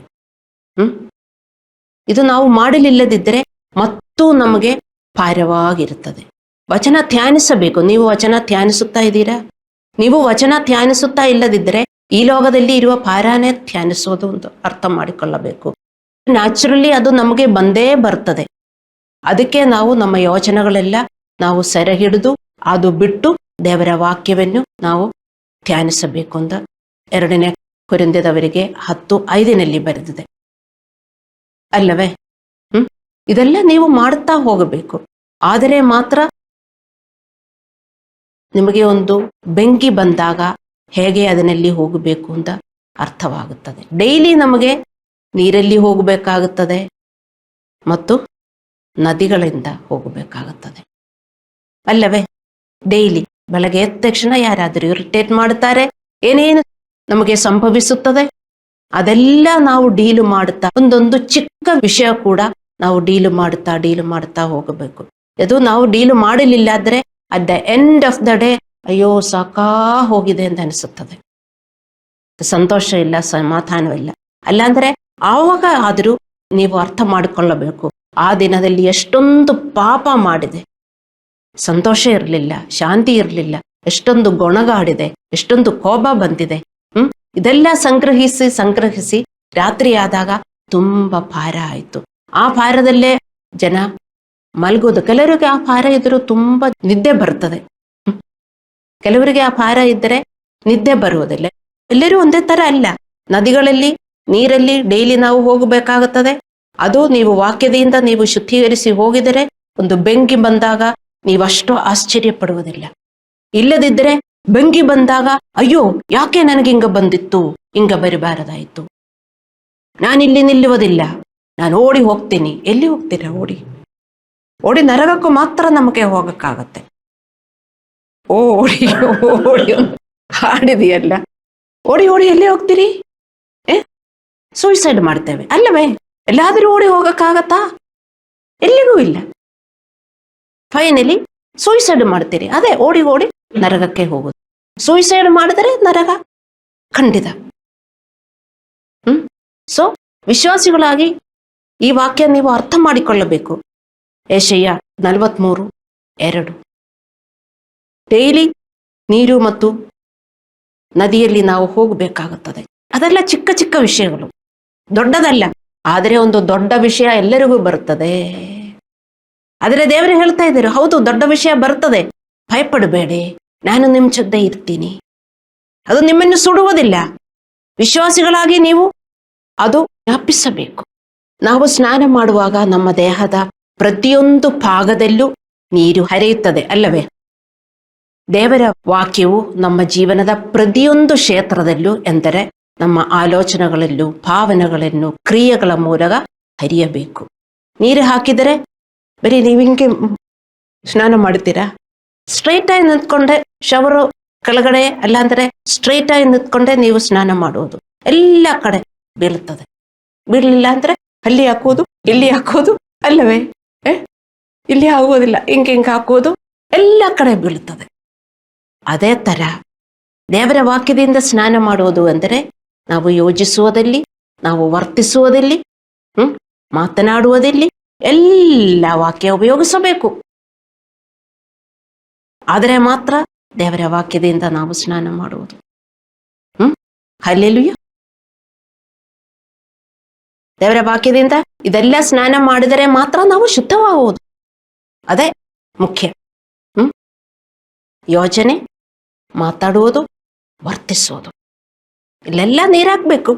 ಇದು ನಾವು ಮಾಡಲಿಲ್ಲದಿದ್ದರೆ ಮತ್ತು ನಮಗೆ ಭಾರವಾಗಿರುತ್ತದೆ. ವಚನ ಧ್ಯಾನಿಸಬೇಕು. ನೀವು ವಚನ ಧ್ಯಾನಿಸುತ್ತಾ ಇದ್ದೀರಾ? ನೀವು ವಚನ ಧ್ಯಾನಿಸುತ್ತಾ ಇಲ್ಲದಿದ್ದರೆ ಈ ಲೋಕದಲ್ಲಿ ಇರುವ ಭಾರನೇ ಧ್ಯಾನಿಸೋದು ಒಂದು ಅರ್ಥ ಮಾಡಿಕೊಳ್ಳಬೇಕು. ನ್ಯಾಚುರಲಿ ಅದು ನಮಗೆ ಬಂದೇ ಬರ್ತದೆ. ಅದಕ್ಕೆ ನಾವು ನಮ್ಮ ಯೋಚನೆಗಳೆಲ್ಲ ನಾವು ಸೆರೆ ಹಿಡಿದು ಅದು ಬಿಟ್ಟು ದೇವರ ವಾಕ್ಯವನ್ನು ನಾವು ಧ್ಯಾನಿಸಬೇಕು ಅಂತ 2 ಕೊರಿಂಥದವರಿಗೆ 10:5 ಬರೆದಿದೆ ಅಲ್ಲವೇ? ಇದೆಲ್ಲ ನೀವು ಮಾಡ್ತಾ ಹೋಗಬೇಕು. ಆದರೆ ಮಾತ್ರ ನಿಮಗೆ ಒಂದು ಬೆಂಕಿ ಬಂದಾಗ ಹೇಗೆ ಅದರಲ್ಲಿ ಹೋಗಬೇಕು ಅಂತ ಅರ್ಥವಾಗುತ್ತದೆ. ಡೈಲಿ ನಮಗೆ ನೀರಲ್ಲಿ ಹೋಗಬೇಕಾಗುತ್ತದೆ ಮತ್ತು ನದಿಗಳಿಂದ ಹೋಗಬೇಕಾಗುತ್ತದೆ ಅಲ್ಲವೇ? ಡೈಲಿ ಬೆಳಗ್ಗೆ ಎದ್ದ ತಕ್ಷಣ ಯಾರಾದರೂ ಇರಿಟೇಟ್ ಮಾಡ್ತಾರೆ, ಏನೇನು ನಮಗೆ ಸಂಭವಿಸುತ್ತದೆ ಅದೆಲ್ಲ ನಾವು ಡೀಲು ಮಾಡುತ್ತಾ, ಒಂದೊಂದು ಚಿಕ್ಕ ವಿಷಯ ಕೂಡ ನಾವು ಡೀಲು ಮಾಡುತ್ತಾ ಹೋಗಬೇಕು. ಅದು ನಾವು ಡೀಲು ಮಾಡಲಿಲ್ಲ ಆದ್ರೆ at the end of the day ಅಯ್ಯೋ ಸಾಕಾ ಹೋಗಿದೆ ಅಂತ ಅನಿಸುತ್ತದೆ. ಸಂತೋಷ ಇಲ್ಲ, ಸಮಾಧಾನವಿಲ್ಲ. ಅಲ್ಲಾಂದ್ರೆ ಆವಾಗ ಆದರೂ ನೀವು ಅರ್ಥ ಮಾಡಿಕೊಳ್ಳಬೇಕು, ಆ ದಿನದಲ್ಲಿ ಎಷ್ಟೊಂದು ಪಾಪ ಮಾಡಿದೆ, ಸಂತೋಷ ಇರಲಿಲ್ಲ, ಶಾಂತಿ ಇರಲಿಲ್ಲ, ಎಷ್ಟೊಂದು ಗೊಣಗಾಡಿದೆ, ಎಷ್ಟೊಂದು ಕೋಪ ಬಂದಿದೆ. ಇದೆಲ್ಲ ಸಂಗ್ರಹಿಸಿ ರಾತ್ರಿ ಆದಾಗ ತುಂಬಾ ಭಾರ ಆಯಿತು. ಆ ಭಾರದಲ್ಲೇ ಜನ ಮಲಗೋದು. ಕೆಲವರಿಗೆ ಆ ಭಾರ ಇದ್ರೂ ತುಂಬಾ ನಿದ್ದೆ ಬರ್ತದೆ, ಕೆಲವರಿಗೆ ಆ ಭಾರ ಇದ್ದರೆ ನಿದ್ದೆ ಬರುವುದಿಲ್ಲ. ಎಲ್ಲರೂ ಒಂದೇ ತರ ಅಲ್ಲ. ನದಿಗಳಲ್ಲಿ, ನೀರಲ್ಲಿ ಡೈಲಿ ನಾವು ಹೋಗಬೇಕಾಗುತ್ತದೆ. ಅದು ನೀವು ವಾಕ್ಯದಿಂದ ನೀವು ಶುದ್ಧೀಕರಿಸಿ ಹೋಗಿದರೆ ಒಂದು ಬೆಂಕಿ ಬಂದಾಗ ನೀವಷ್ಟು ಆಶ್ಚರ್ಯ ಪಡುವುದಿಲ್ಲ. ಇಲ್ಲದಿದ್ದರೆ ಬೆಂಕಿ ಬಂದಾಗ ಅಯ್ಯೋ ಯಾಕೆ ನನಗೆ ಹಿಂಗ ಬಂದಿತ್ತು, ಹಿಂಗ ಬರಬಾರದಾಯಿತು, ನಾನಿಲ್ಲಿ ನಿಲ್ಲುವುದಿಲ್ಲ, ನಾನು ಓಡಿ ಹೋಗ್ತೀನಿ. ಎಲ್ಲಿ ಹೋಗ್ತೀರಾ? ಓಡಿ ನರಕಕ್ಕೂ ಮಾತ್ರ ನಮಗೆ ಹೋಗಕ್ಕಾಗತ್ತೆ. ಓಡಿ ಹಾಡಿದೆಯಲ್ಲ, ಓಡಿ ಎಲ್ಲಿ ಹೋಗ್ತೀರಿ? ಸೂಸೈಡ್ ಮಾಡ್ತೇವೆ ಅಲ್ಲವೇ? ಎಲ್ಲಾದ್ರೂ ಓಡಿ ಹೋಗಕ್ಕಾಗತ್ತಾ? ಎಲ್ಲಿಗೂ ಇಲ್ಲ. ಫೈನಲಿ ಸೂಸೈಡ್ ಮಾಡ್ತೀರಿ. ಅದೇ ಓಡಿ ನರಕಕ್ಕೆ ಹೋಗುದು. ಸೂಸೈಡ್ ಮಾಡಿದರೆ ನರಕ ಖಂಡಿತ. ಸೊ ವಿಶ್ವಾಸಿಗಳಾಗಿ ಈ ವಾಕ್ಯ ನೀವು ಅರ್ಥ ಮಾಡಿಕೊಳ್ಳಬೇಕು. ಯೆಶಾಯ 43:2 ಡೈಲಿ ನೀರು ಮತ್ತು ನದಿಯಲ್ಲಿ ನಾವು ಹೋಗಬೇಕಾಗುತ್ತದೆ. ಅದೆಲ್ಲ ಚಿಕ್ಕ ಚಿಕ್ಕ ವಿಷಯಗಳು, ದೊಡ್ಡದಲ್ಲ. ಆದರೆ ಒಂದು ದೊಡ್ಡ ವಿಷಯ ಎಲ್ಲರಿಗೂ ಬರುತ್ತದೆ. ಆದರೆ ದೇವರು ಹೇಳ್ತಾ ಇದ್ದಾರೆ, ಹೌದು ದೊಡ್ಡ ವಿಷಯ ಬರ್ತದೆ, ಭಯಪಡಬೇಡಿ, ನಾನು ನಿಮ್ಮ ಜೊತೆ ಇರ್ತೀನಿ. ಅದು ನಿಮ್ಮನ್ನು ಸುಡುವುದಿಲ್ಲ. ವಿಶ್ವಾಸಿಗಳಾಗಿ ನೀವು ಅದು ಜ್ಞಾಪಿಸಬೇಕು. ನಾವು ಸ್ನಾನ ಮಾಡುವಾಗ ನಮ್ಮ ದೇಹದ ಪ್ರತಿಯೊಂದು ಭಾಗದಲ್ಲೂ ನೀರು ಹರಿಯುತ್ತದೆ ಅಲ್ಲವೇ? ದೇವರ ವಾಕ್ಯವು ನಮ್ಮ ಜೀವನದ ಪ್ರತಿಯೊಂದು ಕ್ಷೇತ್ರದಲ್ಲೂ, ಎಂದರೆ ನಮ್ಮ ಆಲೋಚನೆಗಳಲ್ಲೂ, ಭಾವನೆಗಳನ್ನು, ಕ್ರಿಯೆಗಳ ಮೂಲಕ ಹರಿಯಬೇಕು. ನೀರು ಹಾಕಿದರೆ ಬರೀ ನೀವು ಹಿಂಗೆ ಸ್ನಾನ ಮಾಡ್ತೀರಾ? ಸ್ಟ್ರೈಟ್ ಆಗಿ ನಿಂತ್ಕೊಂಡೆ ಶವರು ಕೆಳಗಡೆ, ಅಲ್ಲಾಂದ್ರೆ ಸ್ಟ್ರೈಟ್ ಆಗಿ ನಿಂತ್ಕೊಂಡೆ ನೀವು ಸ್ನಾನ ಮಾಡುವುದು, ಎಲ್ಲ ಕಡೆ ಬೀಳುತ್ತದೆ. ಬೀಳಲಿಲ್ಲ ಅಂದ್ರೆ ಅಲ್ಲಿ ಹಾಕೋದು, ಇಲ್ಲಿ ಹಾಕೋದು ಅಲ್ಲವೇ? ಇಲ್ಲಿ ಆಗುವುದಿಲ್ಲ, ಹಿಂಗೆ ಹಾಕೋದು, ಎಲ್ಲ ಕಡೆ ಬೀಳುತ್ತದೆ. ಅದೇ ತರ ದೇವರ ವಾಕ್ಯದಿಂದ ಸ್ನಾನ ಮಾಡುವುದು ಅಂದರೆ ನಾವು ಯೋಚಿಸುವುದಲ್ಲಿ, ನಾವು ವರ್ತಿಸುವುದಲ್ಲಿ, ಮಾತನಾಡುವುದಲ್ಲಿ ಎಲ್ಲ ವಾಕ್ಯ ಉಪಯೋಗಿಸಬೇಕು. ಆದರೆ ಮಾತ್ರ ದೇವರ ವಾಕ್ಯದಿಂದ ನಾವು ಸ್ನಾನ ಮಾಡುವುದು. ಹಲ್ಲೆಲೂಯಾ. ದೇವರ ವಾಕ್ಯದಿಂದ ಇದೆಲ್ಲ ಸ್ನಾನ ಮಾಡಿದರೆ ಮಾತ್ರ ನಾವು ಶುದ್ಧವಾಗುವುದು. ಅದೇ ಮುಖ್ಯ. ಯೋಚನೆ, ಮಾತಾಡುವುದು, ವರ್ತಿಸುವುದು, ಇಲ್ಲೆಲ್ಲ ನೀರಾಕ್ಬೇಕು.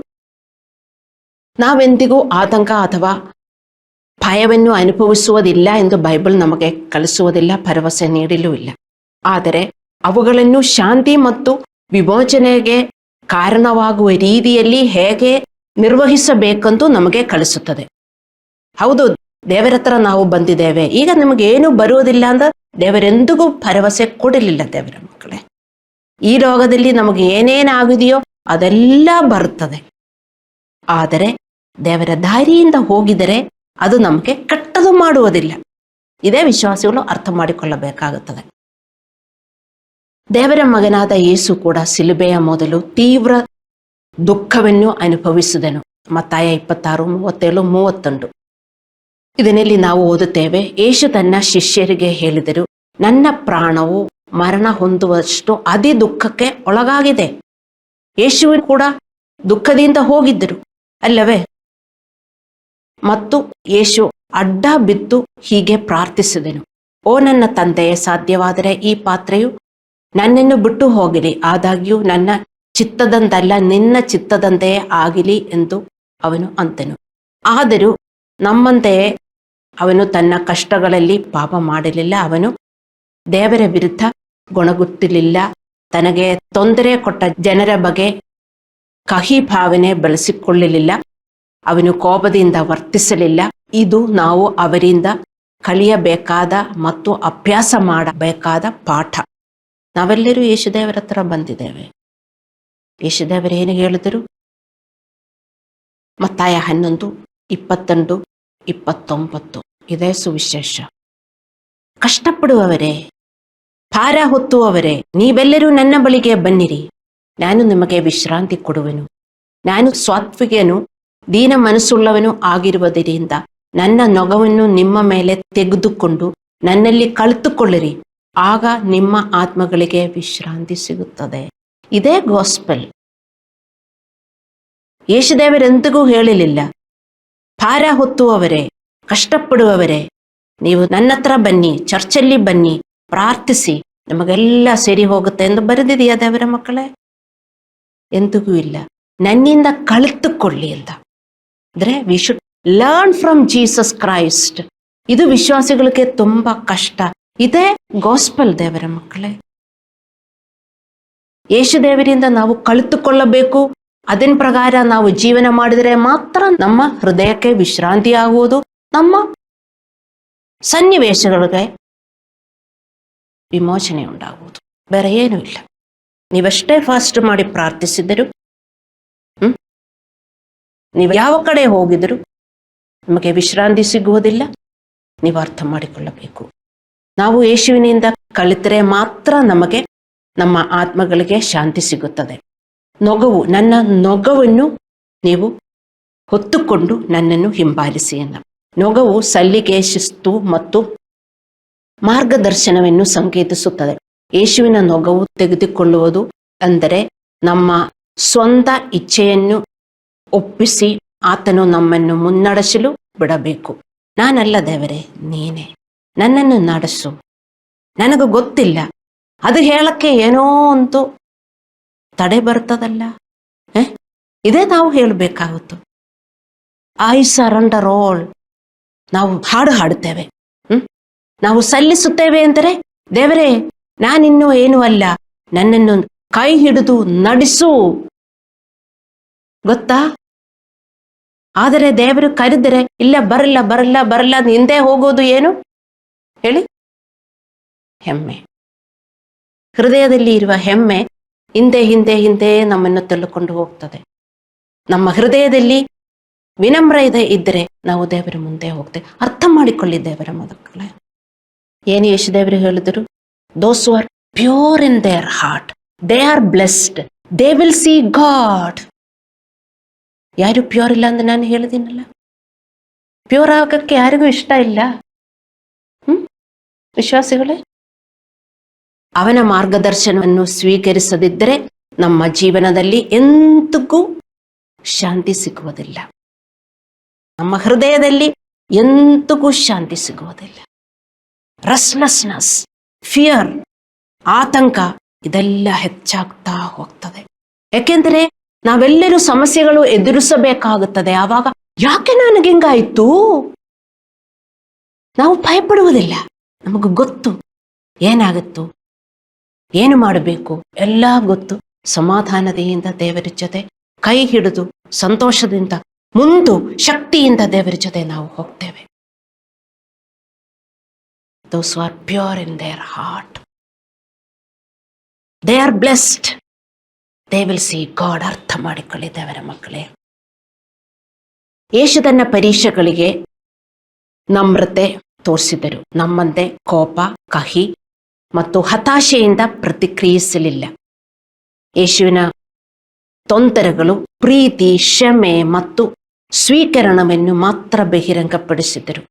ನಾವೆಂದಿಗೂ ಆತಂಕ ಅಥವಾ ಭಯವನ್ನು ಅನುಭವಿಸುವುದಿಲ್ಲ ಎಂದು ಬೈಬಲ್ ನಮಗೆ ಕಲಿಸುವುದಿಲ್ಲ, ಭರವಸೆ ನೀಡಲೂ ಇಲ್ಲ. ಆದರೆ ಅವುಗಳನ್ನು ಶಾಂತಿ ಮತ್ತು ವಿಮೋಚನೆಗೆ ಕಾರಣವಾಗುವ ರೀತಿಯಲ್ಲಿ ಹೇಗೆ ನಿರ್ವಹಿಸಬೇಕೆಂದು ನಮಗೆ ಕಲಿಸುತ್ತದೆ. ಹೌದು, ದೇವರ ಹತ್ರ ನಾವು ಬಂದಿದ್ದೇವೆ, ಈಗ ನಮಗೇನು ಬರುವುದಿಲ್ಲ ಅಂದ್ರೆ ದೇವರೆಂದಿಗೂ ಭರವಸೆ ಕೊಡಲಿಲ್ಲ. ದೇವರ ಮಕ್ಕಳೇ, ಈ ರೋಗದಲ್ಲಿ ನಮಗೆ ಏನೇನಾಗಿದೆಯೋ ಅದೆಲ್ಲ ಬರುತ್ತದೆ. ಆದರೆ ದೇವರ ದಾರಿಯಿಂದ ಹೋಗಿದರೆ ಅದು ನಮಗೆ ಕೆಟ್ಟದು ಮಾಡುವುದಿಲ್ಲ. ಇದೇ ವಿಶ್ವಾಸಿಗಳು ಅರ್ಥ ಮಾಡಿಕೊಳ್ಳಬೇಕಾಗುತ್ತದೆ. ದೇವರ ಮಗನಾದ ಯೇಸು ಕೂಡ ಶಿಲುಬೆಯ ಮೊದಲು ತೀವ್ರ ದುಃಖವನ್ನು ಅನುಭವಿಸಿದನು. ಮತ್ತಾಯ 26:37-38. ಇದರಲ್ಲಿ ನಾವು ಓದುತ್ತೇವೆ, ಯೇಸು ತನ್ನ ಶಿಷ್ಯರಿಗೆ ಹೇಳಿದರು, ನನ್ನ ಪ್ರಾಣವು ಮರಣ ಹೊಂದುವಷ್ಟು ಅತಿ ದುಃಖಕ್ಕೆ ಒಳಗಾಗಿದೆ. ಯೇಸುವಿನ ಕೂಡ ದುಃಖದಿಂದ ಹೋಗಿದ್ದರು ಅಲ್ಲವೇ? ಮತ್ತು ಯೇಸು ಅಡ್ಡ ಬಿದ್ದು ಹೀಗೆ ಪ್ರಾರ್ಥಿಸಿದನು, ಓ ನನ್ನ ತಂದೆಯೇ, ಸಾಧ್ಯವಾದರೆ ಈ ಪಾತ್ರೆಯು ನನ್ನನ್ನು ಬಿಟ್ಟು ಹೋಗಲಿ, ಆದಾಗ್ಯೂ ನನ್ನ ಚಿತ್ತದಂತಲ್ಲ ನಿನ್ನ ಚಿತ್ತದಂತೆಯೇ ಆಗಿಲಿ ಎಂದು ಅವನು ಅಂತನು. ಆದರೂ ನಮ್ಮಂತೆಯೇ ಅವನು ತನ್ನ ಕಷ್ಟಗಳಲ್ಲಿ ಪಾಪ ಮಾಡಲಿಲ್ಲ. ಅವನು ದೇವರ ವಿರುದ್ಧ ಗೊಣಗುತ್ತಲಿಲ್ಲ. ತನಗೆ ತೊಂದರೆ ಕೊಟ್ಟ ಜನರ ಬಗ್ಗೆ ಕಹಿ ಭಾವನೆ ಬೆಳೆಸಿಕೊಳ್ಳಲಿಲ್ಲ. ಅವನು ಕೋಪದಿಂದ ವರ್ತಿಸಲಿಲ್ಲ. ಇದು ನಾವು ಅವರಿಂದ ಕಲಿಯಬೇಕಾದ ಮತ್ತು ಅಭ್ಯಾಸ ಮಾಡಬೇಕಾದ ಪಾಠ. ನಾವೆಲ್ಲರೂ ಯೇಸುದೇವರ ಹತ್ರ ಬಂದಿದ್ದೇವೆ. ಯೇಸುದೇವರು ಏನು ಹೇಳಿದರು? ಮತ್ತಾಯ 11:22-29 ಇದೇ ಸುವಿಶೇಷ. ಕಷ್ಟಪಡುವವರೇ, ಭಾರ ಹೊತ್ತುವವರೇ, ನೀವೆಲ್ಲರೂ ನನ್ನ ಬಳಿಗೆ ಬನ್ನಿರಿ, ನಾನು ನಿಮಗೆ ವಿಶ್ರಾಂತಿ ಕೊಡುವೆನು. ನಾನು ಸಾತ್ವಿಕನು, ದೀನ ಮನಸ್ಸುಳ್ಳವನು ಆಗಿರುವುದರಿಂದ ನನ್ನ ನೊಗವನ್ನು ನಿಮ್ಮ ಮೇಲೆ ತೆಗೆದುಕೊಂಡು ನನ್ನಲ್ಲಿ ಕಲಿತುಕೊಳ್ಳಿರಿ, ಆಗ ನಿಮ್ಮ ಆತ್ಮಗಳಿಗೆ ವಿಶ್ರಾಂತಿ ಸಿಗುತ್ತದೆ. ಇದೇ ಗಾಸ್ಪೆಲ್. ಯೇಸುದೇವರೆಂದಿಗೂ ಹೇಳಲಿಲ್ಲ, ಭಾರ ಹೊತ್ತುವವರೇ, ಕಷ್ಟಪಡುವವರೇ, ನೀವು ನನ್ನ ಹತ್ರ ಬನ್ನಿ, ಚರ್ಚಲ್ಲಿ ಬನ್ನಿ, ಪ್ರಾರ್ಥಿಸಿ, ನಮಗೆಲ್ಲ ಸರಿ ಹೋಗುತ್ತೆ ಎಂದು ಬರೆದಿದೆಯಾ ದೇವರ ಮಕ್ಕಳೇ? ಎಂದಿಗೂ ಇಲ್ಲ. ನನ್ನಿಂದ ಕಲಿತುಕೊಳ್ಳಿ ಅಂತ. ಅಂದ್ರೆ we should learn from Jesus Christ. ಇದು ವಿಶ್ವಾಸಿಗಳಿಗೆ ತುಂಬಾ ಕಷ್ಟ. ಇದೇ ಗಾಸ್ಪಲ್ ದೇವರ ಮಕ್ಕಳೇ. ಯೇಸುದೇವರಿಂದ ನಾವು ಕಲಿತುಕೊಳ್ಳಬೇಕು. ಅದರ ಪ್ರಕಾರ ನಾವು ಜೀವನ ಮಾಡಿದರೆ ಮಾತ್ರ ನಮ್ಮ ಹೃದಯಕ್ಕೆ ವಿಶ್ರಾಂತಿ ಆಗುವುದು, ನಮ್ಮ ಸನ್ನಿವೇಶಗಳಿಗೆ ವಿಮೋಚನೆ ಉಂಟಾಗುವುದು. ಬೇರೆ ಏನೂ ಇಲ್ಲ. ನೀವೆಷ್ಟೇ ಫಾಸ್ಟ್ ಮಾಡಿ ಪ್ರಾರ್ಥಿಸಿದರು, ನೀವು ಯಾವ ಕಡೆ ಹೋಗಿದ್ರು ನಿಮಗೆ ವಿಶ್ರಾಂತಿ ಸಿಗುವುದಿಲ್ಲ. ನೀವು ಅರ್ಥ ಮಾಡಿಕೊಳ್ಳಬೇಕು. ನಾವು ಯೇಸುವಿನಿಂದ ಕಲಿತರೆ ಮಾತ್ರ ನಮಗೆ ನಮ್ಮ ಆತ್ಮಗಳಿಗೆ ಶಾಂತಿ ಸಿಗುತ್ತದೆ. ನೊಗವು, ನನ್ನ ನೊಗವನ್ನು ನೀವು ಹೊತ್ತುಕೊಂಡು ನನ್ನನ್ನು ಹಿಂಬಾಲಿಸಿ ಎಂದ. ನೊಗವು ಸಲ್ಲಿಗೆ, ಶಿಸ್ತು ಮತ್ತು ಮಾರ್ಗದರ್ಶನವನ್ನು ಸಂಕೇತಿಸುತ್ತದೆ. ಯೇಸುವಿನ ನೊಗವು ತೆಗೆದುಕೊಳ್ಳುವುದು ಅಂದರೆ ನಮ್ಮ ಸ್ವಂತ ಇಚ್ಛೆಯನ್ನು ಒಪ್ಪಿಸಿ ಆತನು ನಮ್ಮನ್ನು ಮುನ್ನಡೆಸಲು ಬಿಡಬೇಕು. ನಾನಲ್ಲ ದೇವರೇ, ನೀನೇ ನನ್ನನ್ನು ನಡೆಸು, ನನಗೂ ಗೊತ್ತಿಲ್ಲ, ಅದು ಹೇಳಕ್ಕೆ ಏನೋ ಅಂತೂ ತಡೆ ಬರ್ತದಲ್ಲ. ಇದೇ ನಾವು ಹೇಳಬೇಕಾಗುತ್ತು. I surrender all. ನಾವು ಹಾಡು ಹಾಡುತ್ತೇವೆ, ನಾವು ಸಲ್ಲಿಸುತ್ತೇವೆ ಅಂದರೆ, ದೇವರೇ ನಾನಿನ್ನೂ ಏನೂ ಅಲ್ಲ, ನನ್ನನ್ನು ಕೈ ಹಿಡಿದು ನಡೆಸು. ಗೊತ್ತಾ? ಆದರೆ ದೇವರು ಕರೆದರೆ ಇಲ್ಲ, ಬರಲ್ಲ ಬರಲ್ಲ ಬರಲ್ಲ, ಹಿಂದೆ ಹೋಗೋದು ಏನು ಹೇಳಿ? ಹೆಮ್ಮೆ. ಹೃದಯದಲ್ಲಿ ಇರುವ ಹೆಮ್ಮೆ ಹಿಂದೆ ಹಿಂದೆ ಹಿಂದೆ ನಮ್ಮನ್ನು ತೆಗೆದುಕೊಂಡು ಹೋಗ್ತದೆ. ನಮ್ಮ ಹೃದಯದಲ್ಲಿ ವಿನಮ್ರ ಇದ್ದರೆ ನಾವು ದೇವರ ಮುಂದೆ ಹೋಗ್ತೇವೆ. ಅರ್ಥ ಮಾಡಿಕೊಳ್ಳಿ ದೇವರ ಮಕ್ಕಳೇ. ಏನು ಯೇಸುದೇವರು ಹೇಳಿದರು? Those who are pure in their heart, they are blessed, they will see God. ಯಾರು ಪ್ಯೂರ್ ಇಲ್ಲ ಅಂತ ನಾನು ಹೇಳಿದ್ದೀನಲ್ಲ. ಪ್ಯೂರ್ ಆಗಕ್ಕೆ ಯಾರಿಗೂ ಇಷ್ಟ ಇಲ್ಲ. ವಿಶ್ವಾಸಿಗಳೇ, ಅವನ ಮಾರ್ಗದರ್ಶನವನ್ನು ಸ್ವೀಕರಿಸದಿದ್ದರೆ ನಮ್ಮ ಜೀವನದಲ್ಲಿ ಎಂದಿಗೂ ಶಾಂತಿ ಸಿಗುವುದಿಲ್ಲ. ನಮ್ಮ ಹೃದಯದಲ್ಲಿ ಎಂದಿಗೂ ಶಾಂತಿ ಸಿಗುವುದಿಲ್ಲ. ರೆಸ್ಟ್ಲೆಸ್ನೆಸ್, ಫಿಯರ್, ಆತಂಕ ಇದೆಲ್ಲ ಹೆಚ್ಚಾಗ್ತಾ ಹೋಗ್ತದೆ. ಯಾಕೆಂದರೆ ನಾವೆಲ್ಲರೂ ಸಮಸ್ಯೆಗಳು ಎದುರಿಸಬೇಕಾಗುತ್ತದೆ. ಆವಾಗ ಯಾಕೆ ನನಗೆ ಹಿಂಗಾಯ್ತು? ನಾವು ಭಯಪಡುವುದಿಲ್ಲ. ನಮಗೂ ಗೊತ್ತು ಏನಾಗುತ್ತೋ, ಏನು ಮಾಡಬೇಕು, ಎಲ್ಲ ಗೊತ್ತು. ಸಮಾಧಾನದಿಂದ ದೇವರ ಜೊತೆ ಕೈ ಹಿಡಿದು ಸಂತೋಷದಿಂದ ಮುಂದು ಶಕ್ತಿಯಿಂದ ದೇವರ ಜೊತೆ ನಾವು ಹೋಗ್ತೇವೆ. Those who are pure in their heart, they are blessed. They will see god. ಅರ್ಥ ಮಾಡಿಕೊಳ್ಳಿ ದೇವರ ಮಕ್ಕಳೇ. ಯೇಸು ತನ್ನ ಪರೀಕ್ಷೆಗಳಿಗೆ ನಮ್ರತೆ ತೋರಿಸಿದರು. ನಮ್ಮಂತೆ ಕೋಪ, ಕಹಿ ಮತ್ತು ಹತಾಶೆಯಿಂದ ಪ್ರತಿಕ್ರಿಯಿಸಲಿಲ್ಲ. ಯೇಸುವಿನ ತೊಂದರೆಗಳು ಪ್ರೀತಿ, ಕ್ಷಮೆ ಮತ್ತು ಸ್ವೀಕರಣವನ್ನು ಮಾತ್ರ ಬಹಿರಂಗಪಡಿಸಿದರು.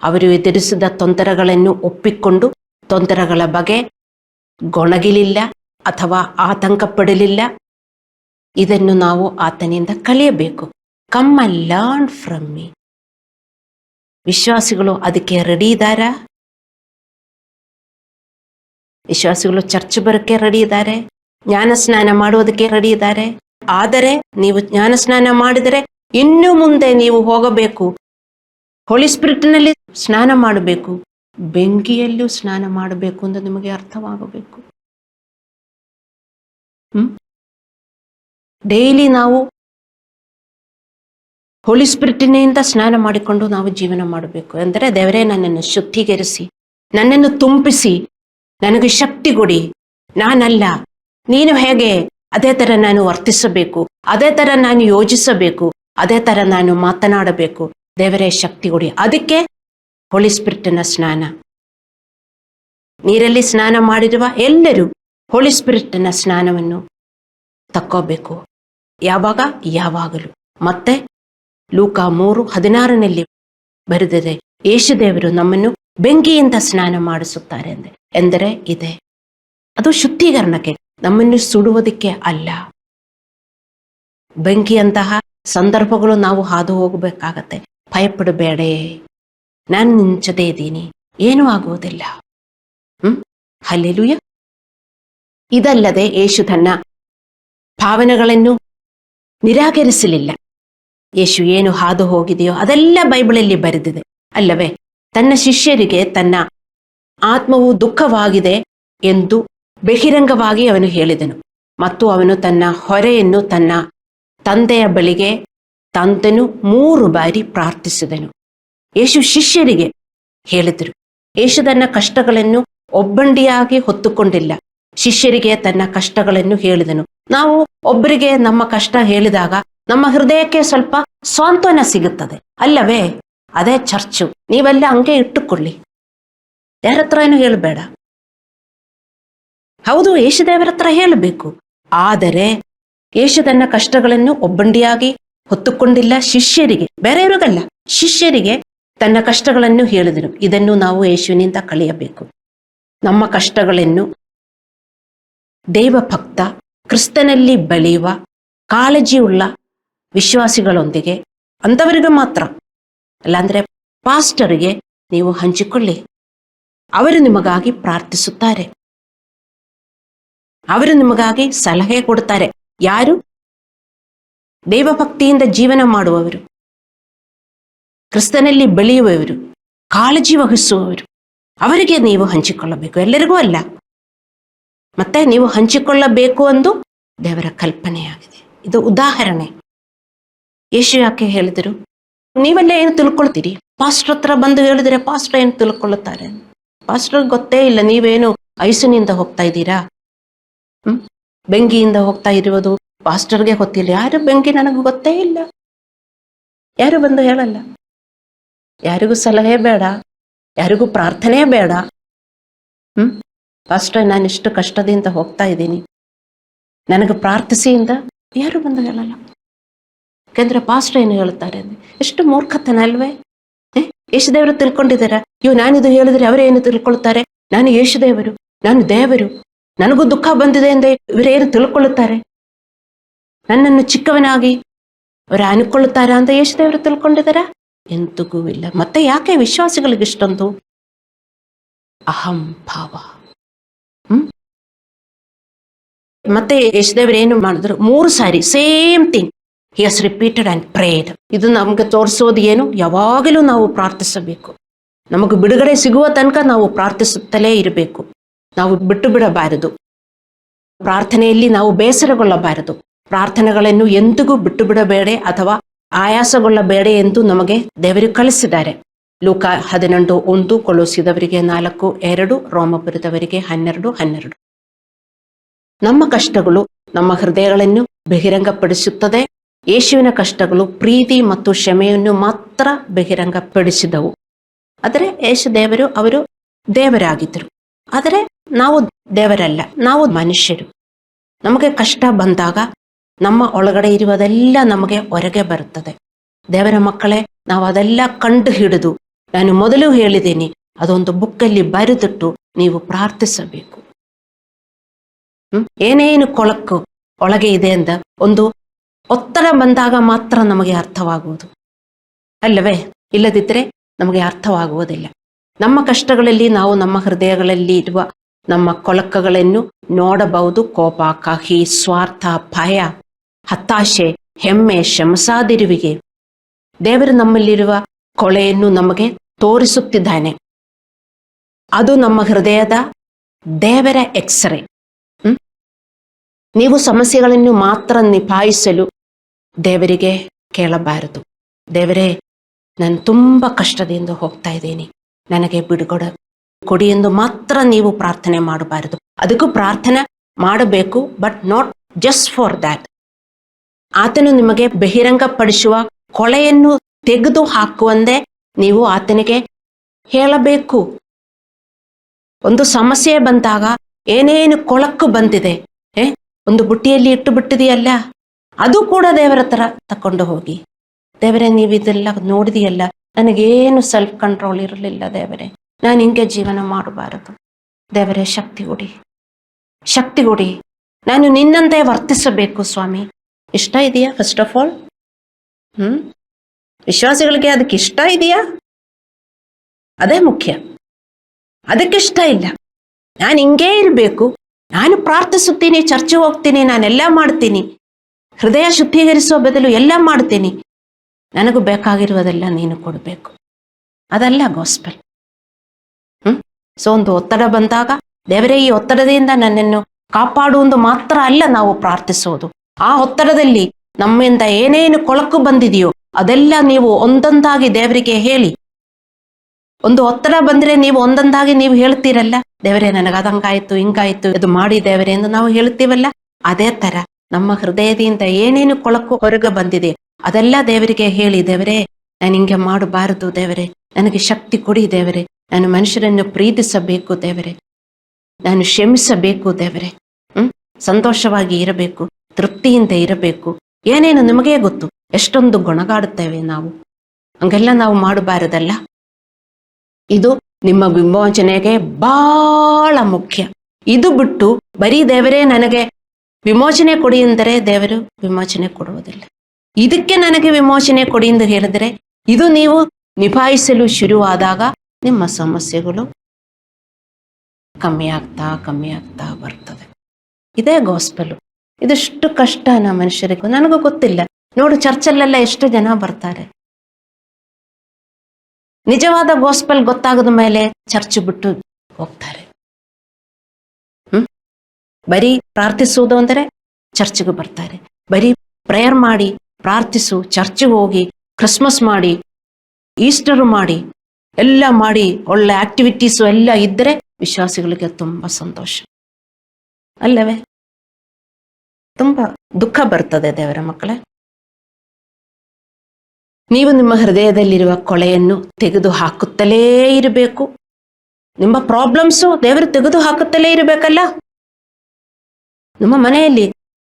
ಅವರು ಎದುರಿಸಿದ ತೊಂದರೆಗಳನ್ನು ಒಪ್ಪಿಕೊಂಡು ತೊಂದರೆಗಳ ಬಗ್ಗೆ ಗೊಣಗಿಲಿಲ್ಲ ಅಥವಾ ಆತಂಕ ಪಡಲಿಲ್ಲ. ಇದನ್ನು ನಾವು ಆತನಿಂದ ಕಲಿಯಬೇಕು. Come and learn from me. ವಿಶ್ವಾಸಿಗಳು ಅದಕ್ಕೆ ರೆಡಿ ಇದ್ದಾರಾ? ವಿಶ್ವಾಸಿಗಳು ಚರ್ಚ್ ಬರೋಕ್ಕೆ ರೆಡಿ ಇದ್ದಾರೆ, ಜ್ಞಾನ ಸ್ನಾನ ಮಾಡುವುದಕ್ಕೆ ರೆಡಿ ಇದ್ದಾರೆ. ಆದರೆ ನೀವು ಜ್ಞಾನ ಸ್ನಾನ ಮಾಡಿದರೆ ಇನ್ನು ಮುಂದೆ ನೀವು ಹೋಗಬೇಕು, ಹೋಲಿ ಸ್ಪಿರಿಟ್ನಲ್ಲಿ ಸ್ನಾನ ಮಾಡಬೇಕು, ಬೆಂಕಿಯಲ್ಲೂ ಸ್ನಾನ ಮಾಡಬೇಕು ಅಂತ ನಿಮಗೆ ಅರ್ಥವಾಗಬೇಕು. ಡೈಲಿ ನಾವು ಹೋಲಿ ಸ್ಪಿರಿಟಿನಿಂದ ಸ್ನಾನ ಮಾಡಿಕೊಂಡು ನಾವು ಜೀವನ ಮಾಡಬೇಕು. ಅಂದರೆ ದೇವರೇ ನನ್ನನ್ನು ಶುದ್ಧೀಕರಿಸಿ, ನನ್ನನ್ನು ತುಂಬಿಸಿ, ನನಗೆ ಶಕ್ತಿ ಕೊಡಿ. ನಾನಲ್ಲ, ನೀನು ಹೇಗೆ ಅದೇ ಥರ ನಾನು ವರ್ತಿಸಬೇಕು, ಅದೇ ಥರ ನಾನು ಯೋಚಿಸಬೇಕು, ಅದೇ ಥರ ನಾನು ಮಾತನಾಡಬೇಕು. ದೇವರೇ ಶಕ್ತಿ ಕೊಡಿ. ಅದಕ್ಕೆ ಹೋಲಿ ಸ್ಪಿರಿಟಿನ ಸ್ನಾನ. ನೀರಲ್ಲಿ ಸ್ನಾನ ಮಾಡಿರುವ ಎಲ್ಲರೂ ಹೋಲಿ ಸ್ಪಿರಿಟಿನ ಸ್ನಾನವನ್ನು ತಕ್ಕೋಬೇಕು. ಯಾವಾಗ? ಯಾವಾಗಲೂ. ಮತ್ತೆ ಲೂಕ 3:16 ಬರೆದಿದೆ, ಯೇಸು ದೇವರು ನಮ್ಮನ್ನು ಬೆಂಕಿಯಿಂದ ಸ್ನಾನ ಮಾಡಿಸುತ್ತಾರೆ ಎಂದರೆ ಇದೆ. ಅದು ಶುದ್ಧೀಕರಣಕ್ಕೆ, ನಮ್ಮನ್ನು ಸುಡುವುದಕ್ಕೆ ಅಲ್ಲ. ಬೆಂಕಿಯಂತಹ ಸಂದರ್ಭಗಳು ನಾವು ಹಾದು ಹೋಗಬೇಕಾಗತ್ತೆ. ಭಯಪಡಬೇಡ, ನಾನು ನಿಂಚದೇ ಇದ್ದೀನಿ, ಏನೂ ಆಗುವುದಿಲ್ಲ. ಹಲ್ಲೆಲೂಯ. ಇದಲ್ಲದೆ ಯೇಸು ತನ್ನ ಭಾವನೆಗಳನ್ನು ನಿರಾಕರಿಸಲಿಲ್ಲ. ಯೇಸು ಏನು ಹಾದು ಹೋಗಿದೆಯೋ ಅದೆಲ್ಲ ಬೈಬಲಲ್ಲಿ ಬರೆದಿದೆ ಅಲ್ಲವೇ? ತನ್ನ ಶಿಷ್ಯರಿಗೆ ತನ್ನ ಆತ್ಮವು ದುಃಖವಾಗಿದೆ ಎಂದು ಬಹಿರಂಗವಾಗಿ ಅವನು ಹೇಳಿದನು. ಮತ್ತು ಅವನು ತನ್ನ ಹೊರೆಯನ್ನು ತನ್ನ ತಂದೆಯ ಬಳಿಗೆ ತಂದನು 3 ಬಾರಿ ಪ್ರಾರ್ಥಿಸಿದನು. ಯೇಸು ಶಿಷ್ಯರಿಗೆ ಹೇಳಿದರು. ಯೇಸು ತನ್ನ ಕಷ್ಟಗಳನ್ನು ಒಬ್ಬಂಟಿಯಾಗಿ ಹೊತ್ತುಕೊಂಡಿಲ್ಲ, ಶಿಷ್ಯರಿಗೆ ತನ್ನ ಕಷ್ಟಗಳನ್ನು ಹೇಳಿದನು. ನಾವು ಒಬ್ಬರಿಗೆ ನಮ್ಮ ಕಷ್ಟ ಹೇಳಿದಾಗ ನಮ್ಮ ಹೃದಯಕ್ಕೆ ಸ್ವಲ್ಪ ಸಾಂತ್ವನ ಸಿಗುತ್ತದೆ ಅಲ್ಲವೇ? ಅದೇ ಚರ್ಚು. ನೀವೆಲ್ಲ ಹಂಗೆ ಇಟ್ಟುಕೊಳ್ಳಿ, ಯಾರ ಹತ್ರ ಏನು ಹೇಳಬೇಡ. ಹೌದು, ಯೇಸು ದೇವರ ಹತ್ರ ಹೇಳಬೇಕು. ಆದರೆ ಯೇಸು ತನ್ನ ಕಷ್ಟಗಳನ್ನು ಒಬ್ಬಂಟಿಯಾಗಿ ಹೊತ್ತುಕೊಂಡಿಲ್ಲ, ಶಿಷ್ಯರಿಗೆ, ಬೇರೆಯವರಿಗಲ್ಲ, ಶಿಷ್ಯರಿಗೆ ತನ್ನ ಕಷ್ಟಗಳನ್ನು ಹೇಳಿದನು. ಇದನ್ನು ನಾವು ಯೇಸುವಿನಿಂದ ಕಲಿಯಬೇಕು. ನಮ್ಮ ಕಷ್ಟಗಳನ್ನು ದೈವಭಕ್ತ, ಕ್ರಿಸ್ತನಲ್ಲಿ ಬೆಳೆಯುವ ಕಾಳಜಿಯುಳ್ಳ ವಿಶ್ವಾಸಿಗಳೊಂದಿಗೆ, ಅಂಥವರಿಗೆ ಮಾತ್ರ, ಅಲ್ಲಾಂದ್ರೆ ಪಾಸ್ಟರಿಗೆ ನೀವು ಹಂಚಿಕೊಳ್ಳಿ. ಅವರು ನಿಮಗಾಗಿ ಪ್ರಾರ್ಥಿಸುತ್ತಾರೆ, ಅವರು ನಿಮಗಾಗಿ ಸಲಹೆ ಕೊಡುತ್ತಾರೆ. ಯಾರು? ದೈವಭಕ್ತಿಯಿಂದ ಜೀವನ ಮಾಡುವವರು, ಕ್ರಿಸ್ತನಲ್ಲಿ ಬೆಳೆಯುವವರು, ಕಾಳಜಿ ವಹಿಸುವವರು, ಅವರಿಗೆ ನೀವು ಹಂಚಿಕೊಳ್ಳಬೇಕು, ಎಲ್ಲರಿಗೂ ಅಲ್ಲ. ಮತ್ತೆ ನೀವು ಹಂಚಿಕೊಳ್ಳಬೇಕು ಎಂದು ದೇವರ ಕಲ್ಪನೆಯಾಗಿದೆ. ಇದು ಉದಾಹರಣೆ. ಯೇಸು ಯಾಕೆ ಹೇಳಿದರು? ನೀವೆಲ್ಲ ಏನು ತಿಳ್ಕೊಳ್ತೀರಿ? ಪಾಸ್ಟರ್ ಹತ್ರ ಬಂದು ಹೇಳಿದರೆ ಪಾಸ್ಟರ್ ಏನು ತಿಳ್ಕೊಳ್ಳುತ್ತಾರೆ? ಪಾಸ್ಟರ್ ಗೊತ್ತೇ ಇಲ್ಲ ನೀವೇನು ಐಸಿನಿಂದ ಹೋಗ್ತಾ ಇದ್ದೀರಾ, ಬೆಂಕಿಯಿಂದ ಹೋಗ್ತಾ ಇರುವುದು ಪಾಸ್ಟರ್ಗೆ ಗೊತ್ತಿಲ್ಲ. ಯಾರು ಬೆಂಕಿ ನನಗೆ ಗೊತ್ತೇ ಇಲ್ಲ, ಯಾರು ಬಂದು ಹೇಳಲ್ಲ. ಯಾರಿಗೂ ಸಲಹೆ ಬೇಡ, ಯಾರಿಗೂ ಪ್ರಾರ್ಥನೆ ಬೇಡ. ಪಾಸ್ಟರ್ ನಾನು ಇಷ್ಟು ಕಷ್ಟದಿಂದ ಹೋಗ್ತಾ ಇದ್ದೀನಿ, ನನಗೆ ಪ್ರಾರ್ಥಿಸಿಯಿಂದ ಯಾರು ಬಂದು ಹೇಳಲ್ಲ. ಯಾಕಂದ್ರೆ ಪಾಸ್ಟರ್ ಏನು ಹೇಳ್ತಾರೆ ಅಂದ್ರೆ ಎಷ್ಟು ಮೂರ್ಖತನ ಅಲ್ವೇ? ಯೇಸು ದೇವರು ತಿಳ್ಕೊಂಡಿದ್ದಾರೆ, ನಾನಿದು ಹೇಳಿದ್ರೆ ಅವರೇನು ತಿಳ್ಕೊಳ್ತಾರೆ, ನಾನು ಯೇಸು ದೇವರು, ನಾನು ದೇವರು, ನನಗೂ ದುಃಖ ಬಂದಿದೆ ಎಂದೇ ಇವರೇನು ತಿಳ್ಕೊಳ್ಳುತ್ತಾರೆ, ನನ್ನನ್ನು ಚಿಕ್ಕವನಾಗಿ ಅವರು ಅನ್ಕೊಳ್ಳುತ್ತಾರಾ ಅಂತ ಯೇಸು ದೇವರು ತಿಳ್ಕೊಂಡಿದ್ದಾರಾ? ಎಂತಗೂ ಇಲ್ಲ. ಮತ್ತೆ ಯಾಕೆ ವಿಶ್ವಾಸಿಗಳಿಗೆ ಇಷ್ಟೊಂದು ಅಹಂಭಾವ? ಮತ್ತೆ ಯೇಸು ದೇವರು ಏನು ಮಾಡಿದ್ರು? 3 ಸಾರಿ ಸೇಮ್ ಥಿಂಗ್ ಹಿ ಹಸ್ ರಿಪೀಟೆಡ್ ಅಂಡ್ ಪ್ರೇಡ್. ಇದು ನಮ್ಗೆ ತೋರಿಸೋದು ಏನು? ಯಾವಾಗಲೂ ನಾವು ಪ್ರಾರ್ಥಿಸಬೇಕು. ನಮಗೆ ಬಿಡುಗಡೆ ಸಿಗುವ ತನಕ ನಾವು ಪ್ರಾರ್ಥಿಸುತ್ತಲೇ ಇರಬೇಕು. ನಾವು ಬಿಟ್ಟು ಬಿಡಬಾರದು. ಪ್ರಾರ್ಥನೆಯಲ್ಲಿ ನಾವು ಬೇಸರಗೊಳ್ಳಬಾರದು. ಪ್ರಾರ್ಥನೆಗಳನ್ನು ಎಂದಿಗೂ ಬಿಟ್ಟು ಬಿಡಬೇಡ ಅಥವಾ ಆಯಾಸಗೊಳ್ಳಬೇಡ ಎಂದು ನಮಗೆ ದೇವರು ಕಳಿಸಿದ್ದಾರೆ. ಲೂಕ 11:1, ಕೊಲೋಸಿದವರಿಗೆ 4:2, ರೋಮಪುರದವರಿಗೆ 12:12. ನಮ್ಮ ಕಷ್ಟಗಳು ನಮ್ಮ ಹೃದಯಗಳನ್ನು ಬಹಿರಂಗಪಡಿಸುತ್ತದೆ. ಯೇಸುವಿನ ಕಷ್ಟಗಳು ಪ್ರೀತಿ ಮತ್ತು ಕ್ಷಮೆಯನ್ನು ಮಾತ್ರ ಬಹಿರಂಗಪಡಿಸಿದವು. ಆದರೆ ಯೇಸು ದೇವರು ಅವರು ದೇವರಾಗಿದ್ದರು. ಆದರೆ ನಾವು ದೇವರಲ್ಲ, ನಾವು ಮನುಷ್ಯರು. ನಮಗೆ ಕಷ್ಟ ಬಂದಾಗ ನಮ್ಮ ಒಳಗಡೆ ಇರುವುದೆಲ್ಲ ನಮಗೆ ಹೊರಗೆ ಬರುತ್ತದೆ. ದೇವರ ಮಕ್ಕಳೇ, ನಾವು ಅದೆಲ್ಲ ಕಂಡು ಹಿಡಿದು, ನಾನು ಮೊದಲು ಹೇಳಿದ್ದೀನಿ, ಅದೊಂದು ಬುಕ್ಕಲ್ಲಿ ಬರೆದಿಟ್ಟು ನೀವು ಪ್ರಾರ್ಥಿಸಬೇಕು. ಏನೇನು ಕೊಳಕು ಒಳಗೆ ಇದೆ ಅಂತ ಒಂದು ಒತ್ತಡ ಬಂದಾಗ ಮಾತ್ರ ನಮಗೆ ಅರ್ಥವಾಗುವುದು ಅಲ್ಲವೇ? ಇಲ್ಲದಿದ್ದರೆ ನಮಗೆ ಅರ್ಥವಾಗುವುದಿಲ್ಲ. ನಮ್ಮ ಕಷ್ಟಗಳಲ್ಲಿ ನಾವು ನಮ್ಮ ಹೃದಯಗಳಲ್ಲಿ ಇರುವ ನಮ್ಮ ಕೊಳಕುಗಳನ್ನು ನೋಡಬಹುದು. ಕೋಪ, ಕಹಿ, ಸ್ವಾರ್ಥ, ಭಯ, ಹತಾಶೆ, ಹೆಮ್ಮೆ, ಶ್ರಮಸಾದಿರುವಿಕೆ. ದೇವರು ನಮ್ಮಲ್ಲಿರುವ ಕೊಳೆಯನ್ನು ನಮಗೆ ತೋರಿಸುತ್ತಿದ್ದಾನೆ. ಅದು ನಮ್ಮ ಹೃದಯದ ದೇವರ ಎಕ್ಸ್ರೇ. ನೀವು ಸಮಸ್ಯೆಗಳನ್ನು ಮಾತ್ರ ನಿಭಾಯಿಸಲು ದೇವರಿಗೆ ಕೇಳಬಾರದು. ದೇವರೇ, ನಾನು ತುಂಬ ಕಷ್ಟದಿಂದ ಹೋಗ್ತಾ ಇದ್ದೀನಿ, ನನಗೆ ಬಿಡುಗಡೆ ಕೊಡಿ ಎಂದು ಮಾತ್ರ ನೀವು ಪ್ರಾರ್ಥನೆ ಮಾಡಬಾರದು. ಅದಕ್ಕೂ ಪ್ರಾರ್ಥನೆ ಮಾಡಬೇಕು, but not just for that. ಆತನು ನಿಮಗೆ ಬಹಿರಂಗಪಡಿಸುವ ಕೊಳೆಯನ್ನು ತೆಗೆದು ಹಾಕುವಂತೆ ನೀವು ಆತನಿಗೆ ಹೇಳಬೇಕು. ಒಂದು ಸಮಸ್ಯೆ ಬಂದಾಗ ಏನೇನು ಕೊಳಕು ಬಂದಿದೆ, ಒಂದು ಬುಟ್ಟಿಯಲ್ಲಿ ಇಟ್ಟು ಬಿಟ್ಟಿದೆಯಲ್ಲ, ಅದು ಕೂಡ ದೇವರ ಹತ್ರ ತಕೊಂಡು ಹೋಗಿ, ದೇವರೇ ನೀವು ಇದೆಲ್ಲ ನೋಡಿದೆಯಲ್ಲ, ನನಗೇನು ಸೆಲ್ಫ್ ಕಂಟ್ರೋಲ್ ಇರಲಿಲ್ಲ ದೇವರೇ, ನಾನು ಹಿಂಗೆ ಜೀವನ ಮಾಡಬಾರದು. ದೇವರೇ ಶಕ್ತಿ ಕೊಡಿ, ಶಕ್ತಿ ಕೊಡಿ, ನಾನು ನಿನ್ನಂತೆ ವರ್ತಿಸಬೇಕು ಸ್ವಾಮಿ. ಇಷ್ಟ ಇದೆಯಾ? ಫಸ್ಟ್ ಆಫ್ ಆಲ್ ವಿಶ್ವಾಸಿಗಳಿಗೆ ಅದಕ್ಕೆ ಇಷ್ಟ ಇದೆಯಾ? ಅದೇ ಮುಖ್ಯ. ಅದಕ್ಕಿಷ್ಟ ಇಲ್ಲ, ನಾನು ಹಿಂಗೇ ಇರಬೇಕು, ನಾನು ಪ್ರಾರ್ಥಿಸುತ್ತೀನಿ, ಚರ್ಚೆ ಹೋಗ್ತೀನಿ, ನಾನೆಲ್ಲ ಮಾಡ್ತೀನಿ, ಹೃದಯ ಶುದ್ಧೀಕರಿಸುವ ಬದಲು ಎಲ್ಲ ಮಾಡ್ತೀನಿ, ನನಗೂ ಬೇಕಾಗಿರುವುದೆಲ್ಲ ನೀನು ಕೊಡಬೇಕು. ಅದಲ್ಲ ಗಾಸ್ಪೆಲ್. ಸೊ ಒಂದು ಒತ್ತಡ ಬಂದಾಗ ದೇವರೇ ಈ ಒತ್ತಡದಿಂದ ನನ್ನನ್ನು ಕಾಪಾಡುವುದು ಮಾತ್ರ ಅಲ್ಲ ನಾವು ಪ್ರಾರ್ಥಿಸೋದು. ಆ ಒತ್ತಡದಲ್ಲಿ ನಮ್ಮಿಂದ ಏನೇನು ಕೊಳಕು ಬಂದಿದೆಯೋ ಅದೆಲ್ಲ ನೀವು ಒಂದೊಂದಾಗಿ ದೇವರಿಗೆ ಹೇಳಿ. ಒಂದು ಒತ್ತಡ ಬಂದ್ರೆ ನೀವು ಒಂದೊಂದಾಗಿ ನೀವು ಹೇಳ್ತೀರಲ್ಲ, ದೇವರೇ ನನಗೆ ಅದಂಗಾಯ್ತು, ಹಿಂಗಾಯ್ತು, ಇದು ಮಾಡಿ ದೇವರೇ ಎಂದು ನಾವು ಹೇಳ್ತೀವಲ್ಲ, ಅದೇ ತರ ನಮ್ಮ ಹೃದಯದಿಂದ ಏನೇನು ಕೊಳಕು ಹೊರಗೆ ಬಂದಿದೆ ಅದೆಲ್ಲ ದೇವರಿಗೆ ಹೇಳಿ, ದೇವರೇ ನಾನು ಹಿಂಗೆ ಮಾಡಬಾರದು ದೇವರೇ, ನನಗೆ ಶಕ್ತಿ ಕೊಡಿ ದೇವರೇ, ನಾನು ಮನುಷ್ಯರನ್ನು ಪ್ರೀತಿಸಬೇಕು ದೇವರೇ, ನಾನು ಕ್ಷಮಿಸಬೇಕು ದೇವರೇ, ಸಂತೋಷವಾಗಿ ಇರಬೇಕು, ತೃಪ್ತಿಯಿಂದ ಇರಬೇಕು. ಏನೇನು ನಿಮಗೇ ಗೊತ್ತು, ಎಷ್ಟೊಂದು ಗೊಣಗಾಡುತ್ತೇವೆ ನಾವು, ಹಂಗೆಲ್ಲ ನಾವು ಮಾಡಬಾರದಲ್ಲ. ಇದು ನಿಮ್ಮ ವಿಮೋಚನೆಗೆ ಬಹಳ ಮುಖ್ಯ. ಇದು ಬಿಟ್ಟು ಬರೀ ದೇವರೇ ನನಗೆ ವಿಮೋಚನೆ ಕೊಡಿ ಎಂದರೆ ದೇವರು ವಿಮೋಚನೆ ಕೊಡುವುದಿಲ್ಲ. ಇದಕ್ಕೆ ನನಗೆ ವಿಮೋಚನೆ ಕೊಡಿ ಎಂದು ಹೇಳಿದರೆ, ಇದು ನೀವು ನಿಭಾಯಿಸಲು ಶುರುವಾದಾಗ ನಿಮ್ಮ ಸಮಸ್ಯೆಗಳು ಕಮ್ಮಿ ಆಗ್ತಾ ಬರ್ತದೆ. ಇದೇ ಗಾಸ್ಪೆಲ್. ಇದಷ್ಟು ಕಷ್ಟ ನಮ್ಮ ಮನುಷ್ಯರಿಗೂ ನನಗೂ ಗೊತ್ತಿಲ್ಲ. ನೋಡು, ಚರ್ಚಲ್ಲೆಲ್ಲ ಎಷ್ಟು ಜನ ಬರ್ತಾರೆ. ನಿಜವಾದ ಗಾಸ್ಪೆಲ್ ಗೊತ್ತಾಗದ ಮೇಲೆ ಚರ್ಚ್ ಬಿಟ್ಟು ಹೋಗ್ತಾರೆ. ಬರೀ ಪ್ರಾರ್ಥಿಸುವುದು ಅಂದರೆ ಚರ್ಚ್ಗೆ ಬರ್ತಾರೆ. ಬರೀ ಪ್ರೇಯರ್ ಮಾಡಿ, ಪ್ರಾರ್ಥಿಸು, ಚರ್ಚ್ಗೆ ಹೋಗಿ, ಕ್ರಿಸ್ಮಸ್ ಮಾಡಿ, ಈಸ್ಟರ್ ಮಾಡಿ, ಎಲ್ಲ ಮಾಡಿ, ಒಳ್ಳೆ ಆಕ್ಟಿವಿಟೀಸು ಎಲ್ಲ ಇದ್ದರೆ ವಿಶ್ವಾಸಿಗಳಿಗೆ ತುಂಬಾ ಸಂತೋಷ ಅಲ್ಲವೇ? ತುಂಬಾ ದುಃಖ ಬರ್ತದೆ ದೇವರ ಮಕ್ಕಳೇ. ನೀವು ನಿಮ್ಮ ಹೃದಯದಲ್ಲಿರುವ ಕೊಳೆಯನ್ನು ತೆಗೆದು ಹಾಕುತ್ತಲೇ ಇರಬೇಕು. ನಿಮ್ಮ ಪ್ರಾಬ್ಲಮ್ಸು ದೇವರು ತೆಗೆದು ಹಾಕುತ್ತಲೇ ಇರಬೇಕಲ್ಲ. ನಮ್ಮ ಮನೆಯಲ್ಲಿ,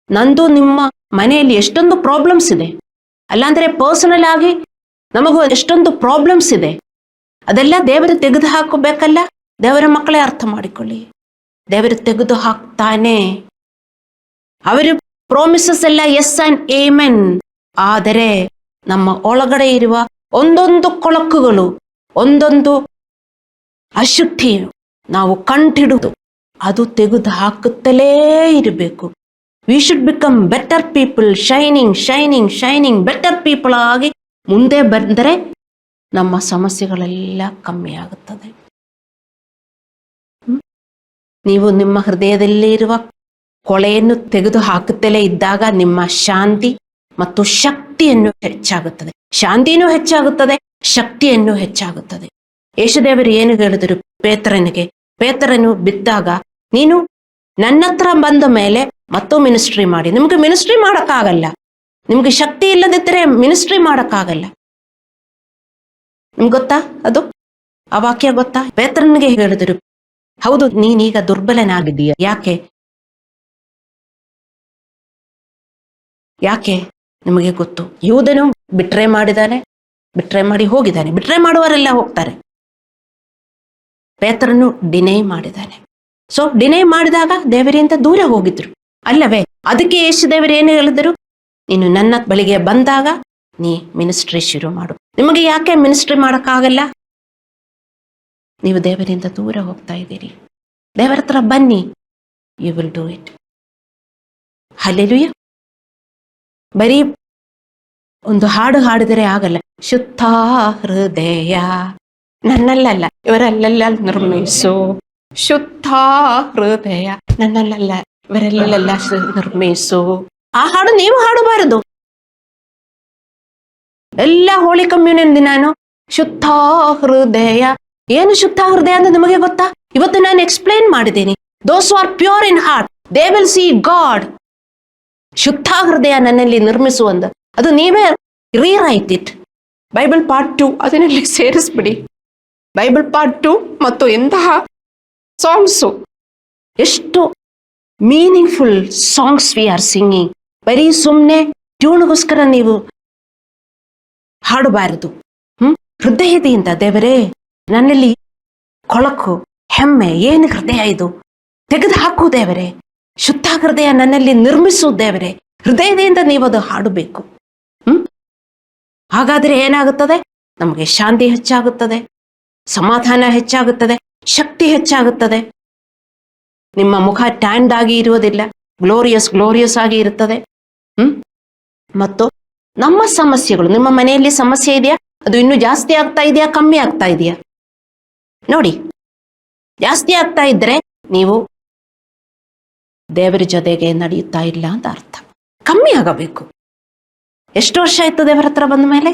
ನಂದು ನಿಮ್ಮ ಮನೆಯಲ್ಲಿ ಎಷ್ಟೊಂದು ಪ್ರಾಬ್ಲಮ್ಸ್ ಇದೆ, ಅಲ್ಲಾಂದ್ರೆ ಪರ್ಸನಲ್ ಆಗಿ ನಮಗೂ ಎಷ್ಟೊಂದು ಪ್ರಾಬ್ಲಮ್ಸ್ ಇದೆ, ಅದೆಲ್ಲ ದೇವರು ತೆಗೆದು ಹಾಕಬೇಕಲ್ಲ. ದೇವರ ಮಕ್ಕಳೇ ಅರ್ಥ ಮಾಡಿಕೊಳ್ಳಿ, ದೇವರು ತೆಗೆದು ಹಾಕ್ತಾನೆ. ಅವರು ಪ್ರಾಮಿಸಸ್ ಎಲ್ಲ ಎಸ್ ಅಂಡ್ ಆಮೆನ್. ಆದರೆ ನಮ್ಮ ಒಳಗಡೆ ಇರುವ ಒಂದೊಂದು ಕೊಳಕುಗಳು, ಒಂದೊಂದು ಅಶುದ್ಧಿ ನಾವು ಕಂಡಿಡುವುದು, ಅದು ತೆಗೆದು ಹಾಕುತ್ತಲೇ ಇರಬೇಕು. We should become better people, shining better people ಆಗಿ ಮುಂದೆ ಬಂದರೆ ನಮ್ಮ ಸಮಸ್ಯೆಗಳೆಲ್ಲ ಕಮ್ಮಿ ಆಗುತ್ತದೆ. ನೀವು ನಿಮ್ಮ ಹೃದಯದಲ್ಲಿ ಇರುವ ಕೊಳೆಯನ್ನು ತೆಗೆದು ಹಾಕುತ್ತಲೇ ಇದ್ದಾಗ ನಿಮ್ಮ ಶಾಂತಿ ಮತ್ತು ಶಕ್ತಿಯನ್ನು ಹೆಚ್ಚಾಗುತ್ತದೆ. ಶಾಂತಿನೂ ಹೆಚ್ಚಾಗುತ್ತದೆ, ಶಕ್ತಿಯನ್ನು ಹೆಚ್ಚಾಗುತ್ತದೆ. ಯೇಸುದೇವರು ಏನು ಹೇಳಿದರು ಪೇತ್ರನಿಗೆ? ಪೇತ್ರನು ಬಿದ್ದಾಗ, ನೀನು ನನ್ನ ಹತ್ರ ಬಂದ ಮೇಲೆ ಮತ್ತು ಮಿನಿಸ್ಟ್ರಿ ಮಾಡಿ. ನಿಮ್ಗೆ ಮಿನಿಸ್ಟ್ರಿ ಮಾಡಕ್ಕಾಗಲ್ಲ, ನಿಮ್ಗೆ ಶಕ್ತಿ ಇಲ್ಲದಿದ್ದರೆ ಮಿನಿಸ್ಟ್ರಿ ಮಾಡಕ್ಕಾಗಲ್ಲ. ನಿಮ್ಗೆ ಗೊತ್ತಾ ಅದು ಆ ವಾಕ್ಯ ಗೊತ್ತಾ? ಪೇತ್ರನಿಗೆ ಹೇಳಿದರು, ಹೌದು ನೀನೀಗ ದುರ್ಬಲನಾಗಿದ್ದೀಯ. ಯಾಕೆ ನಿಮಗೆ ಗೊತ್ತು. ಯೂದನು ಬಿಟ್ರೆ ಮಾಡಿದ್ದಾನೆ, ಬಿಟ್ರೆ ಮಾಡಿ ಹೋಗಿದ್ದಾನೆ. ಬಿಟ್ರೆ ಮಾಡುವವರೆಲ್ಲ ಹೋಗ್ತಾರೆ. ಪೇತ್ರನು ಡಿನೈ ಮಾಡಿದ್ದಾನೆ. ಸೊ ಡಿನೈ ಮಾಡಿದಾಗ ದೇವರಿಂದ ದೂರ ಹೋಗಿದ್ರು ಅಲ್ಲವೇ? ಅದಕ್ಕೆ ಯೇಸು ದೇವರು ಏನು ಹೇಳಿದರು? ನೀನು ನನ್ನ ಬಳಿಗೆ ಬಂದಾಗ ನೀ ಮಿನಿಸ್ಟ್ರಿ ಶುರು ಮಾಡು. ನಿಮಗೆ ಯಾಕೆ ಮಿನಿಸ್ಟ್ರಿ ಮಾಡಕ್ಕಾಗಲ್ಲ? ನೀವು ದೇವರಿಂದ ದೂರ ಹೋಗ್ತಾ ಇದ್ದೀರಿ. ದೇವರ ಹತ್ರ ಬನ್ನಿ, you will do it. Hallelujah. ಬರೀ ಒಂದು ಹಾಡು ಹಾಡಿದರೆ ಆಗಲ್ಲ. ಶುದ್ಧ ಹೃದಯ ನನ್ನಲ್ಲ, ಇವರಲ್ಲೆಲ್ಲ ನಿರ್ಮಿಸು. ಶುದ್ಧ ಹೃದಯ ನನ್ನಲ್ಲ, ಇವರೆಲ್ಲ ನಿರ್ಮಿಸು. ಆ ಹಾಡು ನೀವು ಹಾಡಬಾರದು. ಎಲ್ಲ ಹೋಳಿ ಕಮ್ಯುನಿಯನ್ ದಿನಾನು ಶುದ್ಧ ಹೃದಯ. ಏನು ಶುದ್ಧ ಹೃದಯ ಅಂದ್ರೆ ನಿಮಗೆ ಗೊತ್ತಾ? ಇವತ್ತು ನಾನು ಎಕ್ಸ್ಪ್ಲೇನ್ ಮಾಡಿದ್ದೀನಿ. Those are pure in heart, they will see God. ಶುದ್ಧ ಹೃದಯ ನನ್ನಲ್ಲಿ ನಿರ್ಮಿಸುವಂದ ಅದು ನೀವೇ ರೀರೈಟ್ ಇಟ್. ಬೈಬಲ್ ಪಾರ್ಟ್ 2 ಅದನ್ನಲ್ಲಿ ಸೇರಿಸ್ಬಿಡಿ. ಬೈಬಲ್ ಪಾರ್ಟ್ 2 ಮತ್ತು ಇಂತಹ ಸಾಂಗ್ಸು, ಎಷ್ಟು meaningful songs we are singing. ಬರೀ ಸುಮ್ಮನೆ ಟ್ಯೂನ್ಗೋಸ್ಕರ ನೀವು ಹಾಡಬಾರದು. ಹೃದಯದಿಂದ ದೇವರೇ ನನ್ನಲ್ಲಿ ಕೊಳಕು ಹೆಮ್ಮೆ ಏನು ಹೃದಯ ಇದು ತೆಗೆದು ಹಾಕು ದೇವರೇ. ಶುದ್ಧ ಹೃದಯ ನನ್ನಲ್ಲಿ ನಿರ್ಮಿಸು ದೇವರೇ. ಹೃದಯದಿಂದ ನೀವು ಅದು ಹಾಡಬೇಕು. ಹಾಗಾದ್ರೆ ಏನಾಗುತ್ತದೆ? ನಮಗೆ ಶಾಂತಿ ಹೆಚ್ಚಾಗುತ್ತದೆ, ಸಮಾಧಾನ ಹೆಚ್ಚಾಗುತ್ತದೆ, ಶಕ್ತಿ ಹೆಚ್ಚಾಗುತ್ತದೆ. ನಿಮ್ಮ ಮುಖ ಟ್ಯಾಂಡ್ ಆಗಿ ಇರುವುದಿಲ್ಲ, ಗ್ಲೋರಿಯಸ್ ಆಗಿ ಇರುತ್ತದೆ. ಮತ್ತು ನಮ್ಮ ಸಮಸ್ಯೆಗಳು, ನಿಮ್ಮ ಮನೆಯಲ್ಲಿ ಸಮಸ್ಯೆ ಇದೆಯಾ? ಅದು ಇನ್ನೂ ಜಾಸ್ತಿ ಆಗ್ತಾ ಇದೆಯಾ, ಕಮ್ಮಿ ಆಗ್ತಾ ಇದೆಯಾ ನೋಡಿ. ಜಾಸ್ತಿ ಆಗ್ತಾ ಇದ್ರೆ ನೀವು ದೇವರ ಜೊತೆಗೆ ನಡೆಯುತ್ತಾ ಇಲ್ಲ ಅಂತ ಅರ್ಥ. ಕಮ್ಮಿ ಆಗಬೇಕು. ಎಷ್ಟು ವರ್ಷ ಆಯ್ತು ದೇವರ ಹತ್ರ ಬಂದ ಮೇಲೆ?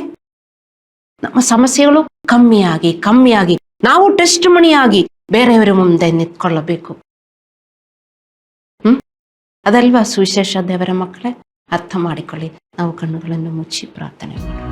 ನಮ್ಮ ಸಮಸ್ಯೆಗಳು ಕಮ್ಮಿಯಾಗಿ ನಾವು ಟೆಸ್ಟ್ ಮಣಿಯಾಗಿ ಬೇರೆಯವರ ಮುಂದೆ ನಿಂತ್ಕೊಳ್ಳಬೇಕು. ಅದಲ್ವಾ ಸುವಿಶೇಷ? ದೇವರ ಮಕ್ಕಳೇ, ಅರ್ಥ ಮಾಡಿಕೊಳ್ಳಿ. ನಾವು ಕಣ್ಣುಗಳನ್ನು ಮುಚ್ಚಿ ಪ್ರಾರ್ಥನೆ ಮಾಡೋಣ.